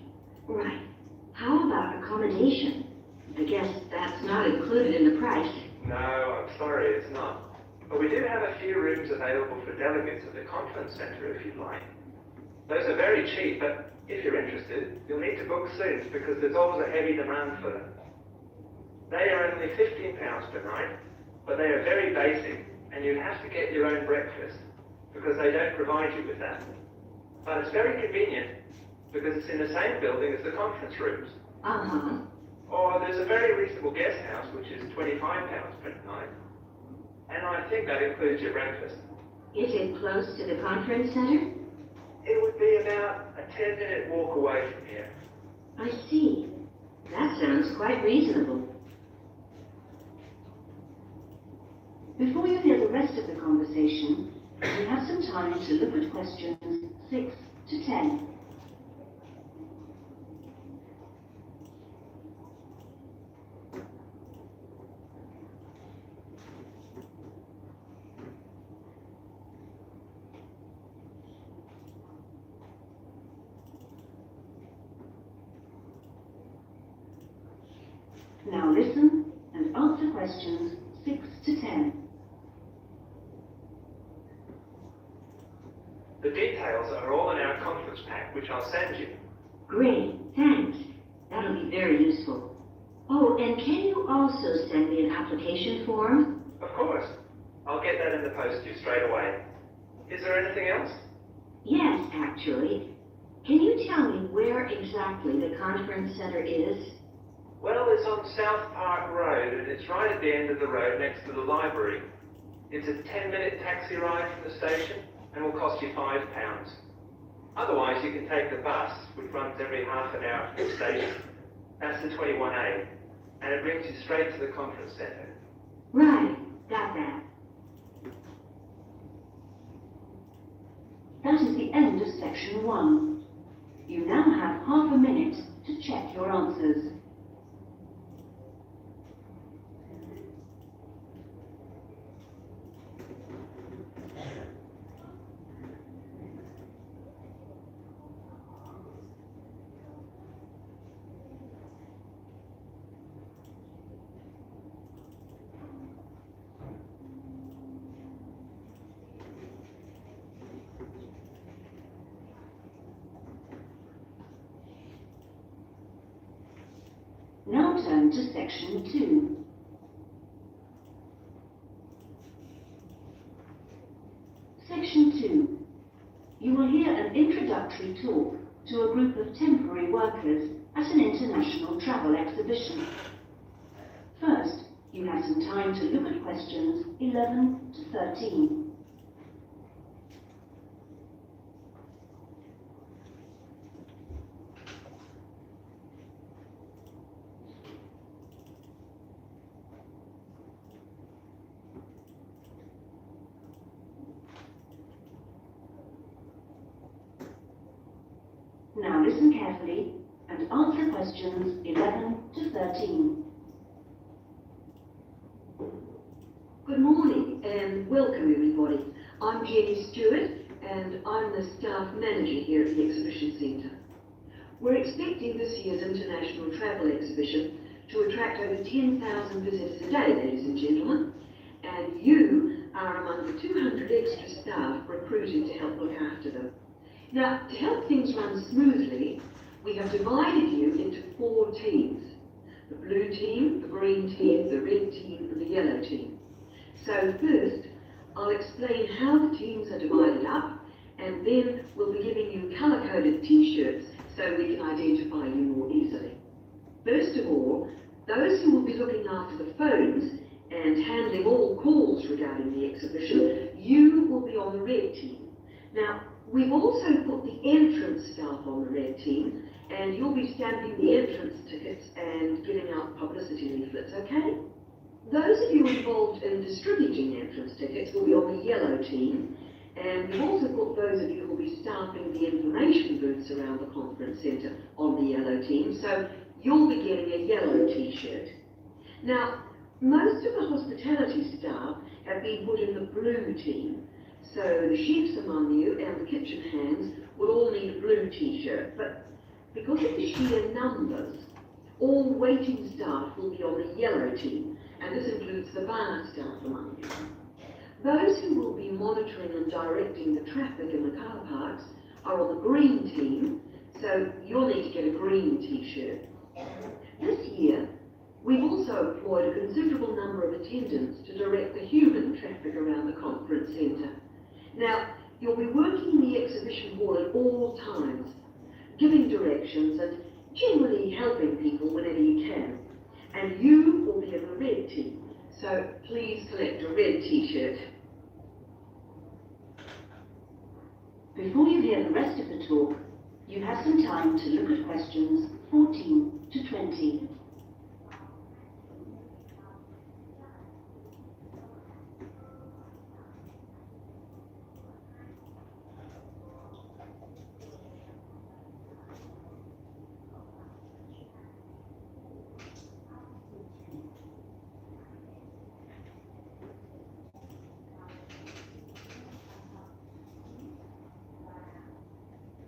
Right. How about accommodation? I guess that's not included in the price. No, I'm sorry, it's not. But we do have a few rooms available for delegates at the conference centre if you'd like. Those are very cheap, but if you're interested, you'll need to book soon because there's always a heavy demand for them. They are only £15 per night, but they are very basic, and you'd have to get your own breakfast because they don't provide you with that. But it's very convenient because it's in the same building as the conference rooms. Uh-huh. Or there's a very reasonable guest house, which is £25 per night. And I think that includes your breakfast. Is it close to the conference center? It would be about a 10-minute walk away from here. I see. That sounds quite reasonable. Before you hear the rest of the conversation, you have some time to look at questions 6 to 10. Now listen and answer questions 6 to 10. The details are all in our conference pack, which I'll send you. Great, thanks. That'll be very useful. Oh, and can you also send me an application form? Of course. I'll get that in the post to you straight away. Is there anything else? Yes, actually. Can you tell me where exactly the conference center is? Well, it's on South Park Road, and it's right at the end of the road next to the library. It's a 10-minute taxi ride from the station, and will cost you £5. Otherwise, you can take the bus, which runs every half an hour from the station. That's the 21A, and it brings you straight to the conference centre. Right, got that. That is the end of section 1. You now have half a minute to check your answers. Now turn to section 2. Section 2. You will hear an introductory talk to a group of temporary workers at an international travel exhibition. First, you have some time to look at questions 11 to 13. Now listen carefully and answer questions 11 to 13. Good morning and welcome everybody. I'm Jenny Stewart and I'm the staff manager here at the Exhibition Centre. We're expecting this year's International Travel Exhibition to attract over 10,000 visitors a day, ladies and gentlemen, and you are among the 200 extra staff recruited to help look after them. Now, to help things run smoothly, we have divided you into 4 teams: the blue team, the green team, the red team, and the yellow team. So first, I'll explain how the teams are divided up, and then we'll be giving you colour-coded t-shirts so we can identify you more easily. First of all, those who will be looking after the phones and handling all calls regarding the exhibition, you will be on the red team. Now, we've also put the entrance staff on the red team, and you'll be stamping the entrance tickets and giving out publicity leaflets, okay? Those of you involved in distributing entrance tickets will be on the yellow team, and we've also put those of you who will be staffing the information booths around the conference centre on the yellow team, so you'll be getting a yellow t-shirt. Now, most of the hospitality staff have been put in the blue team, so the chefs among you and the kitchen hands will all need a blue t-shirt, but because of the sheer numbers, all waiting staff will be on the yellow team, and this includes the bar staff among you. Those who will be monitoring and directing the traffic in the car parks are on the green team, so you'll need to get a green t-shirt. This year, we've also employed a considerable number of attendants to direct the human traffic around the conference centre. Now, you'll be working in the exhibition hall at all times, giving directions and generally helping people whenever you can. And you will be in the red team, so please collect a red t-shirt. Before you hear the rest of the talk, you have some time to look at questions 14 to 20.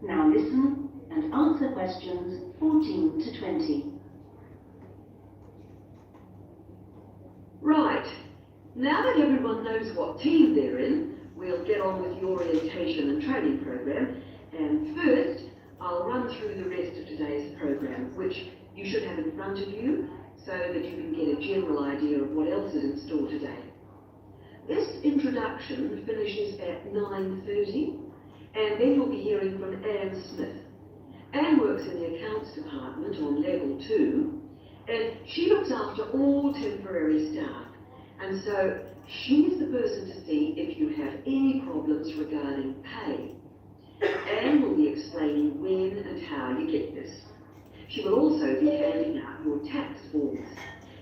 Now listen and answer questions 14 to 20. Right, now that everyone knows what team they're in, we'll get on with the orientation and training program. And first, I'll run through the rest of today's program, which you should have in front of you, so that you can get a general idea of what else is in store today. This introduction finishes at 9:30. And then you'll be hearing from Anne Smith. Anne works in the accounts department on level 2, and she looks after all temporary staff. And so she's the person to see if you have any problems regarding pay. Anne will be explaining when and how you get this. She will also be handing out your tax forms.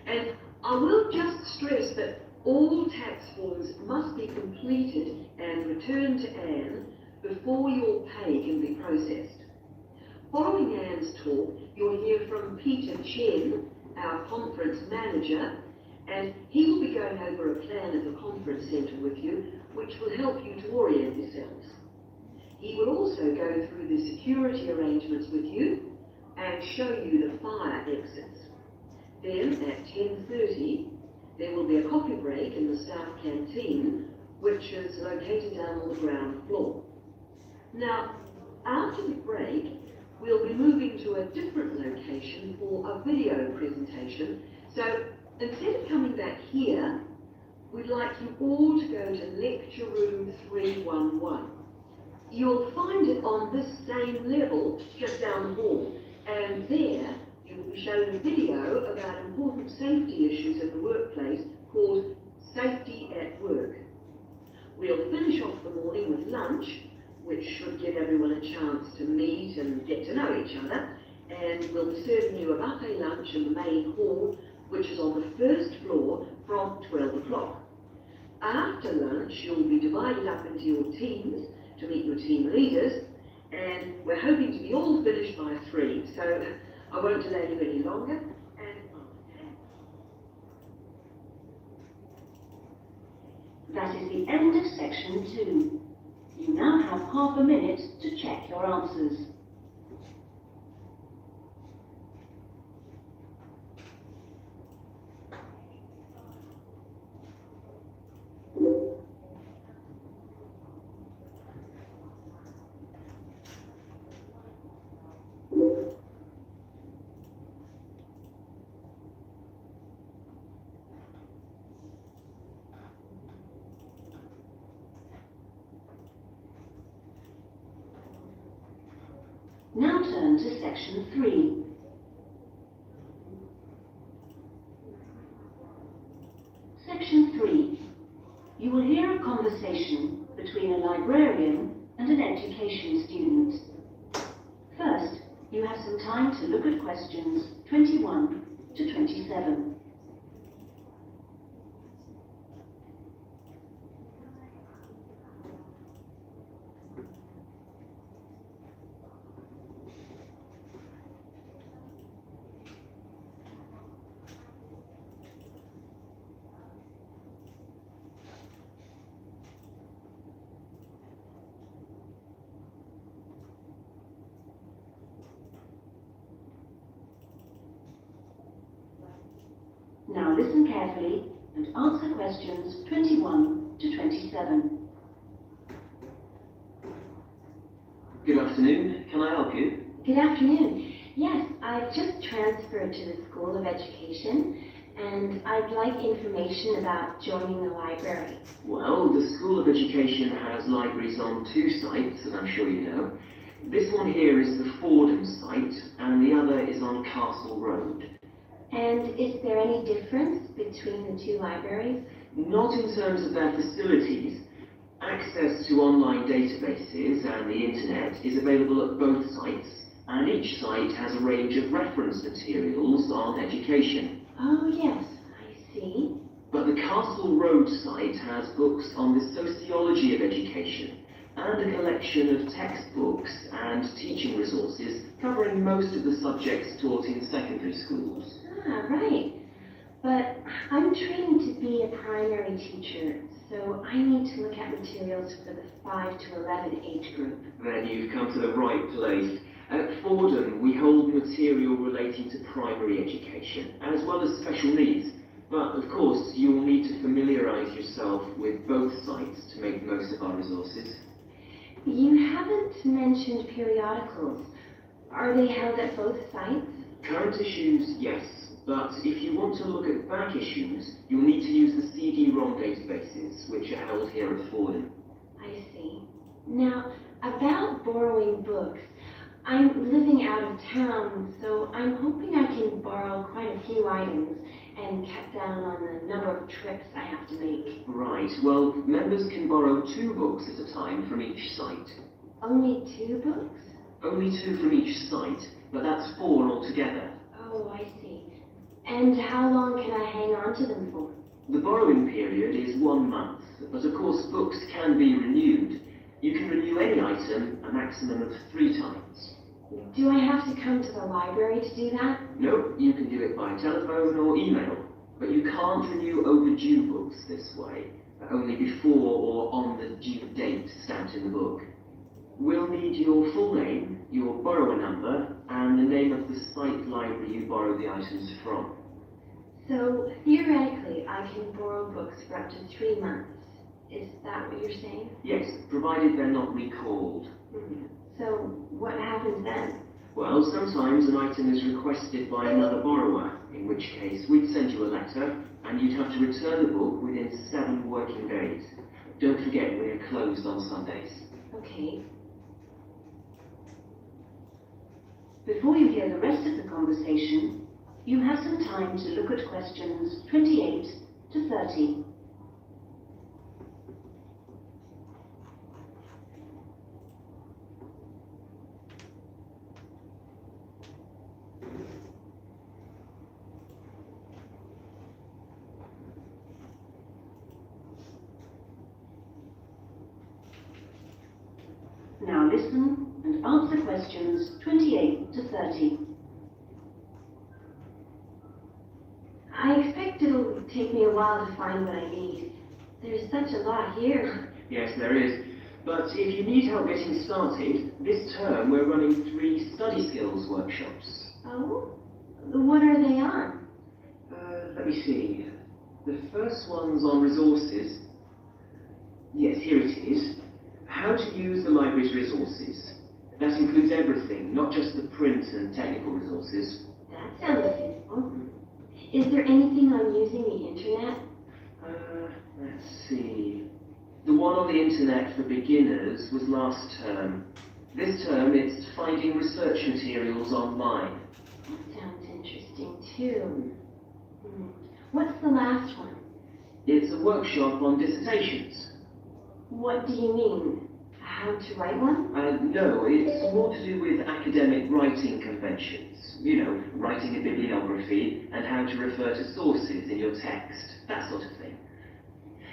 And I will just stress that all tax forms must be completed and returned to Anne before your pay can be processed. Following Anne's talk, you'll hear from Peter Chen, our conference manager, and he will be going over a plan of the conference centre with you, which will help you to orient yourselves. He will also go through the security arrangements with you and show you the fire exits. Then at 10:30, there will be a coffee break in the staff canteen, which is located down on the ground floor. Now, after the break, we'll be moving to a different location for a video presentation. So instead of coming back here, we'd like you all to go to lecture room 311. You'll find it on this same level just down the hall, and there you will be shown a video about important safety issues in the workplace called Safety at Work. We'll finish off the morning with lunch, which should give everyone a chance to meet and get to know each other, and we'll be serving you a buffet lunch in the main hall, which is on the first floor from 12 o'clock. After lunch, you'll be divided up into your teams to meet your team leaders, and we're hoping to be all finished by 3, so I won't delay you any longer. That is the end of section 2. You now have half a minute to check your answers. Now turn to section 3. Section 3. You will hear a conversation between a librarian and an education student. First, you have some time to look at questions 21 to 27. Now listen carefully and answer questions 21 to 27. Good afternoon. Can I help you? Good afternoon. Yes, I've just transferred to the School of Education, and I'd like information about joining the library. Well, the School of Education has libraries on 2 sites, as I'm sure you know. This one here is the Fordham site, and the other is on Castle Road. And is there any difference between the 2 libraries? Not in terms of their facilities. Access to online databases and the internet is available at both sites, and each site has a range of reference materials on education. Oh, yes, I see. But the Castle Road site has books on the sociology of education and a collection of textbooks and teaching resources covering most of the subjects taught in secondary schools. Ah, right. But I'm trained to be a primary teacher, so I need to look at materials for the 5 to 11 age group. Then you've come to the right place. At Fordham, we hold material relating to primary education, as well as special needs. But, of course, you will need to familiarise yourself with both sites to make the most of our resources. You haven't mentioned periodicals. Are they held at both sites? Current issues, yes. But if you want to look at back issues, you'll need to use the CD-ROM databases, which are held here at Fordham. I see. Now, about borrowing books, I'm living out of town, so I'm hoping I can borrow quite a few items and cut down on the number of trips I have to make. Right. Well, members can borrow 2 books at a time from each site. Only 2 books? Only 2 from each site, but that's 4 altogether. Oh, I see. And how long can I hang on to them for? The borrowing period is 1 month, but of course books can be renewed. You can renew any item a maximum of 3 times. Do I have to come to the library to do that? No, you can do it by telephone or email, but you can't renew overdue books this way, only before or on the due date stamped in the book. We'll need your full name, your borrower number, and the name of the site library you borrow the items from. So, theoretically, I can borrow books for up to 3 months. Is that what you're saying? Yes, provided they're not recalled. So, what happens then? Well, sometimes an item is requested by another borrower, in which case we'd send you a letter, and you'd have to return the book within 7 working days. Don't forget, we're closed on Sundays. Okay. Before you hear the rest of the conversation, you have some time to look at questions 28 to 30. Now listen and answer questions 28 to 30. I expect it'll take me a while to find what I need. There's such a lot here. Yes, there is. But if you need help getting started, this term we're running 3 study skills workshops. Oh? What are they on? Let me see. The first one's on resources. Yes, here it is. How to use the library's resources. That includes everything, not just the print and technical resources. That sounds useful. Is there anything on using the internet? Let's see. The one on the internet for beginners was last term. This term it's finding research materials online. That sounds interesting too. What's the last one? It's a workshop on dissertations. What do you mean? How to write one? No, it's more to do with academic writing conventions. You know, writing a bibliography and how to refer to sources in your text, that sort of thing.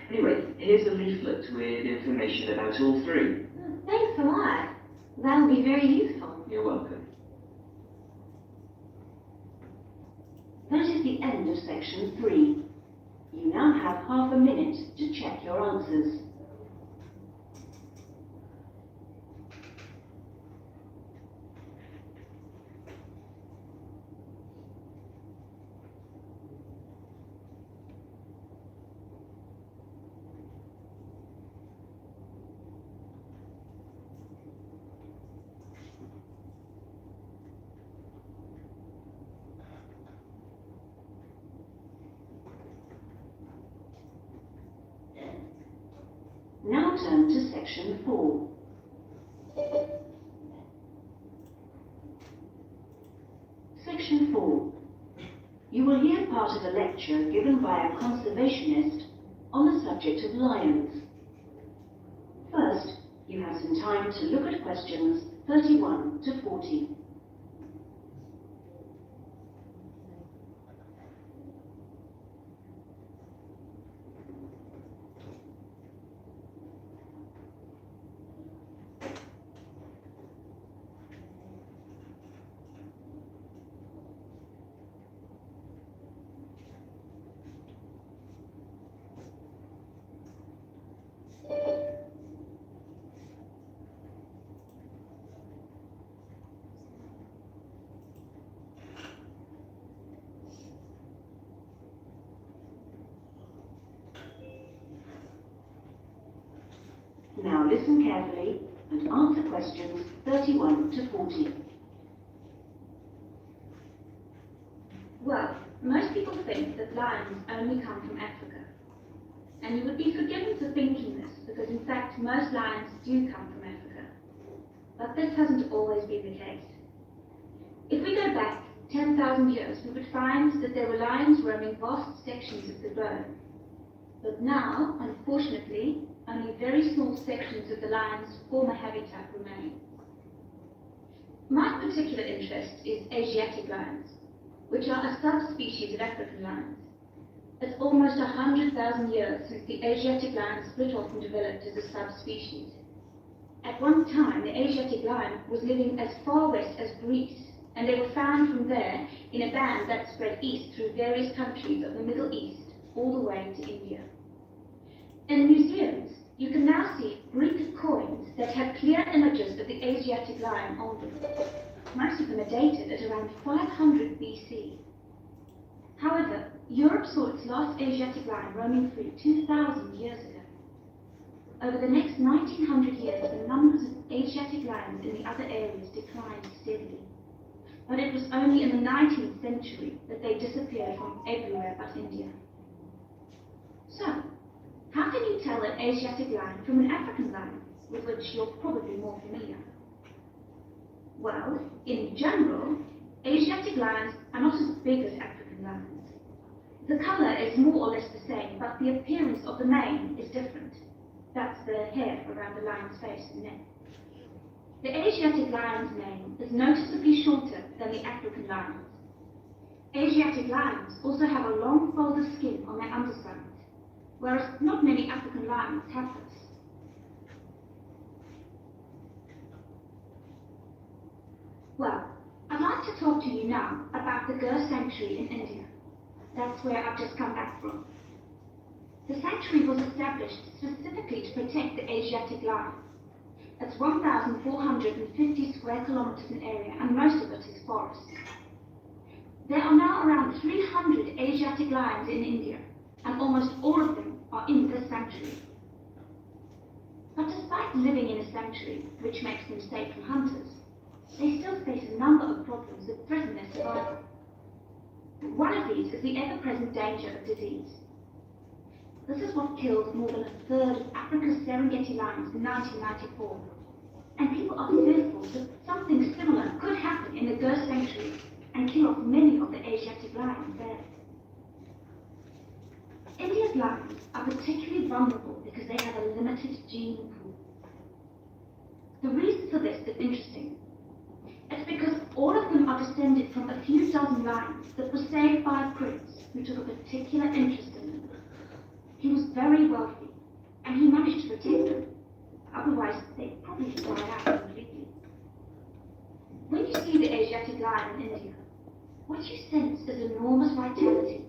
Anyway, here's a leaflet with information about all 3. Thanks a lot. That'll be very useful. You're welcome. That is the end of section 3. You now have half a minute to check your answers. Now turn to section 4. Section 4. You will hear part of a lecture given by a conservationist on the subject of lions. First, you have some time to look at questions 31 to 40. Now listen carefully and answer questions 31 to 40. Well, most people think that lions only come from Africa. And you would be forgiven for thinking this, because in fact most lions do come from Africa. But this hasn't always been the case. If we go back 10,000 years, we would find that there were lions roaming vast sections of the globe. But now, unfortunately, only very small sections of the lion's former habitat remain. My particular interest is Asiatic lions, which are a subspecies of African lions. It's almost 100,000 years since the Asiatic lion split off and developed as a subspecies. At one time, the Asiatic lion was living as far west as Greece, and they were found from there in a band that spread east through various countries of the Middle East, all the way to India. In museums, you can now see Greek coins that have clear images of the Asiatic lion on them. Most of them are dated at around 500 BC. However, Europe saw its last Asiatic lion roaming free 2,000 years ago. Over the next 1900 years, the numbers of Asiatic lions in the other areas declined steadily. But it was only in the 19th century that they disappeared from everywhere but India. So, how can you tell an Asiatic lion from an African lion, with which you're probably more familiar? Well, in general, Asiatic lions are not as big as African lions. The colour is more or less the same, but the appearance of the mane is different. That's the hair around the lion's face and neck. The Asiatic lion's mane is noticeably shorter than the African lion's. Asiatic lions also have a long fold of skin on their undersides, whereas not many African lions have this. Well, I'd like to talk to you now about the Gur Sanctuary in India. That's where I've just come back from. The sanctuary was established specifically to protect the Asiatic lion. It's 1,450 square kilometers in area, and most of it is forest. There are now around 300 Asiatic lions in India, and almost all of them are in this sanctuary. But despite living in a sanctuary, which makes them safe from hunters, they still face a number of problems that threaten their survival. One of these is the ever-present danger of disease. This is what killed more than a third of Africa's Serengeti lions in 1994. And people are fearful that something similar could happen in the Gur Sanctuary and kill off many of the Asiatic lions there. India's lions are particularly vulnerable because they have a limited gene pool. The reason for this is interesting. It's because all of them are descended from a few dozen lions that were saved by a prince who took a particular interest in them. He was very wealthy, and he managed to protect them. Otherwise, they'd probably died out completely. When you see the Asiatic lion in India, what you sense is enormous vitality.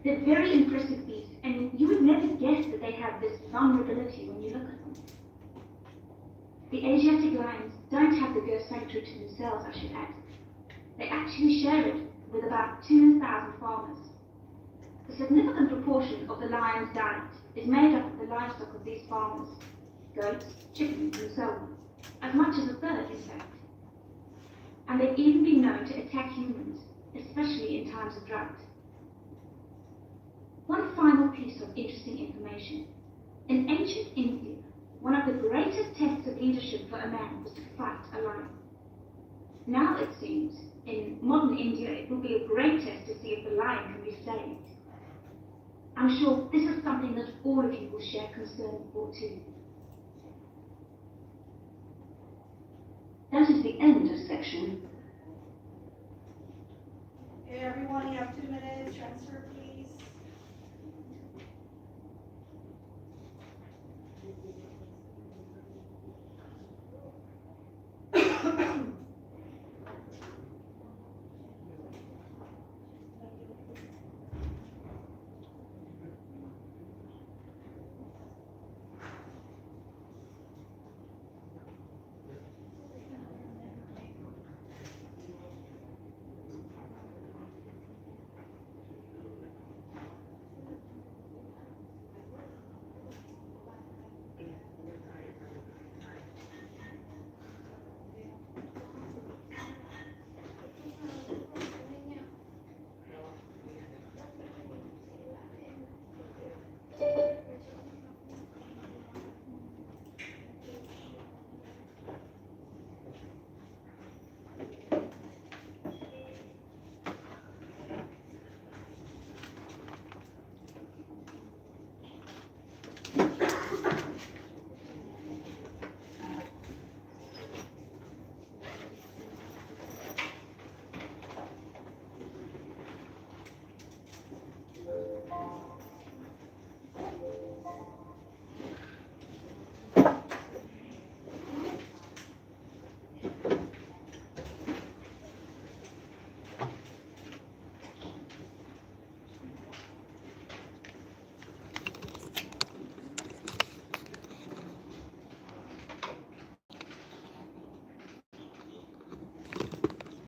They're very impressive beasts, and you would never guess that they have this vulnerability when you look at them. The Asiatic lions don't have the Gur Sanctuary to themselves, I should add. They actually share it with about 2,000 farmers. A significant proportion of the lion's diet is made up of the livestock of these farmers, goats, chickens, and so on, as much as a third, in fact. And they've even been known to attack humans, especially in times of drought. One final piece of interesting information. In ancient India, one of the greatest tests of leadership for a man was to fight a lion. Now it seems, in modern India, it will be a great test to see if the lion can be saved. I'm sure this is something that all of you will share concern for too. That is the end of section. Okay, everyone, you have 2 minutes. Transfer, please.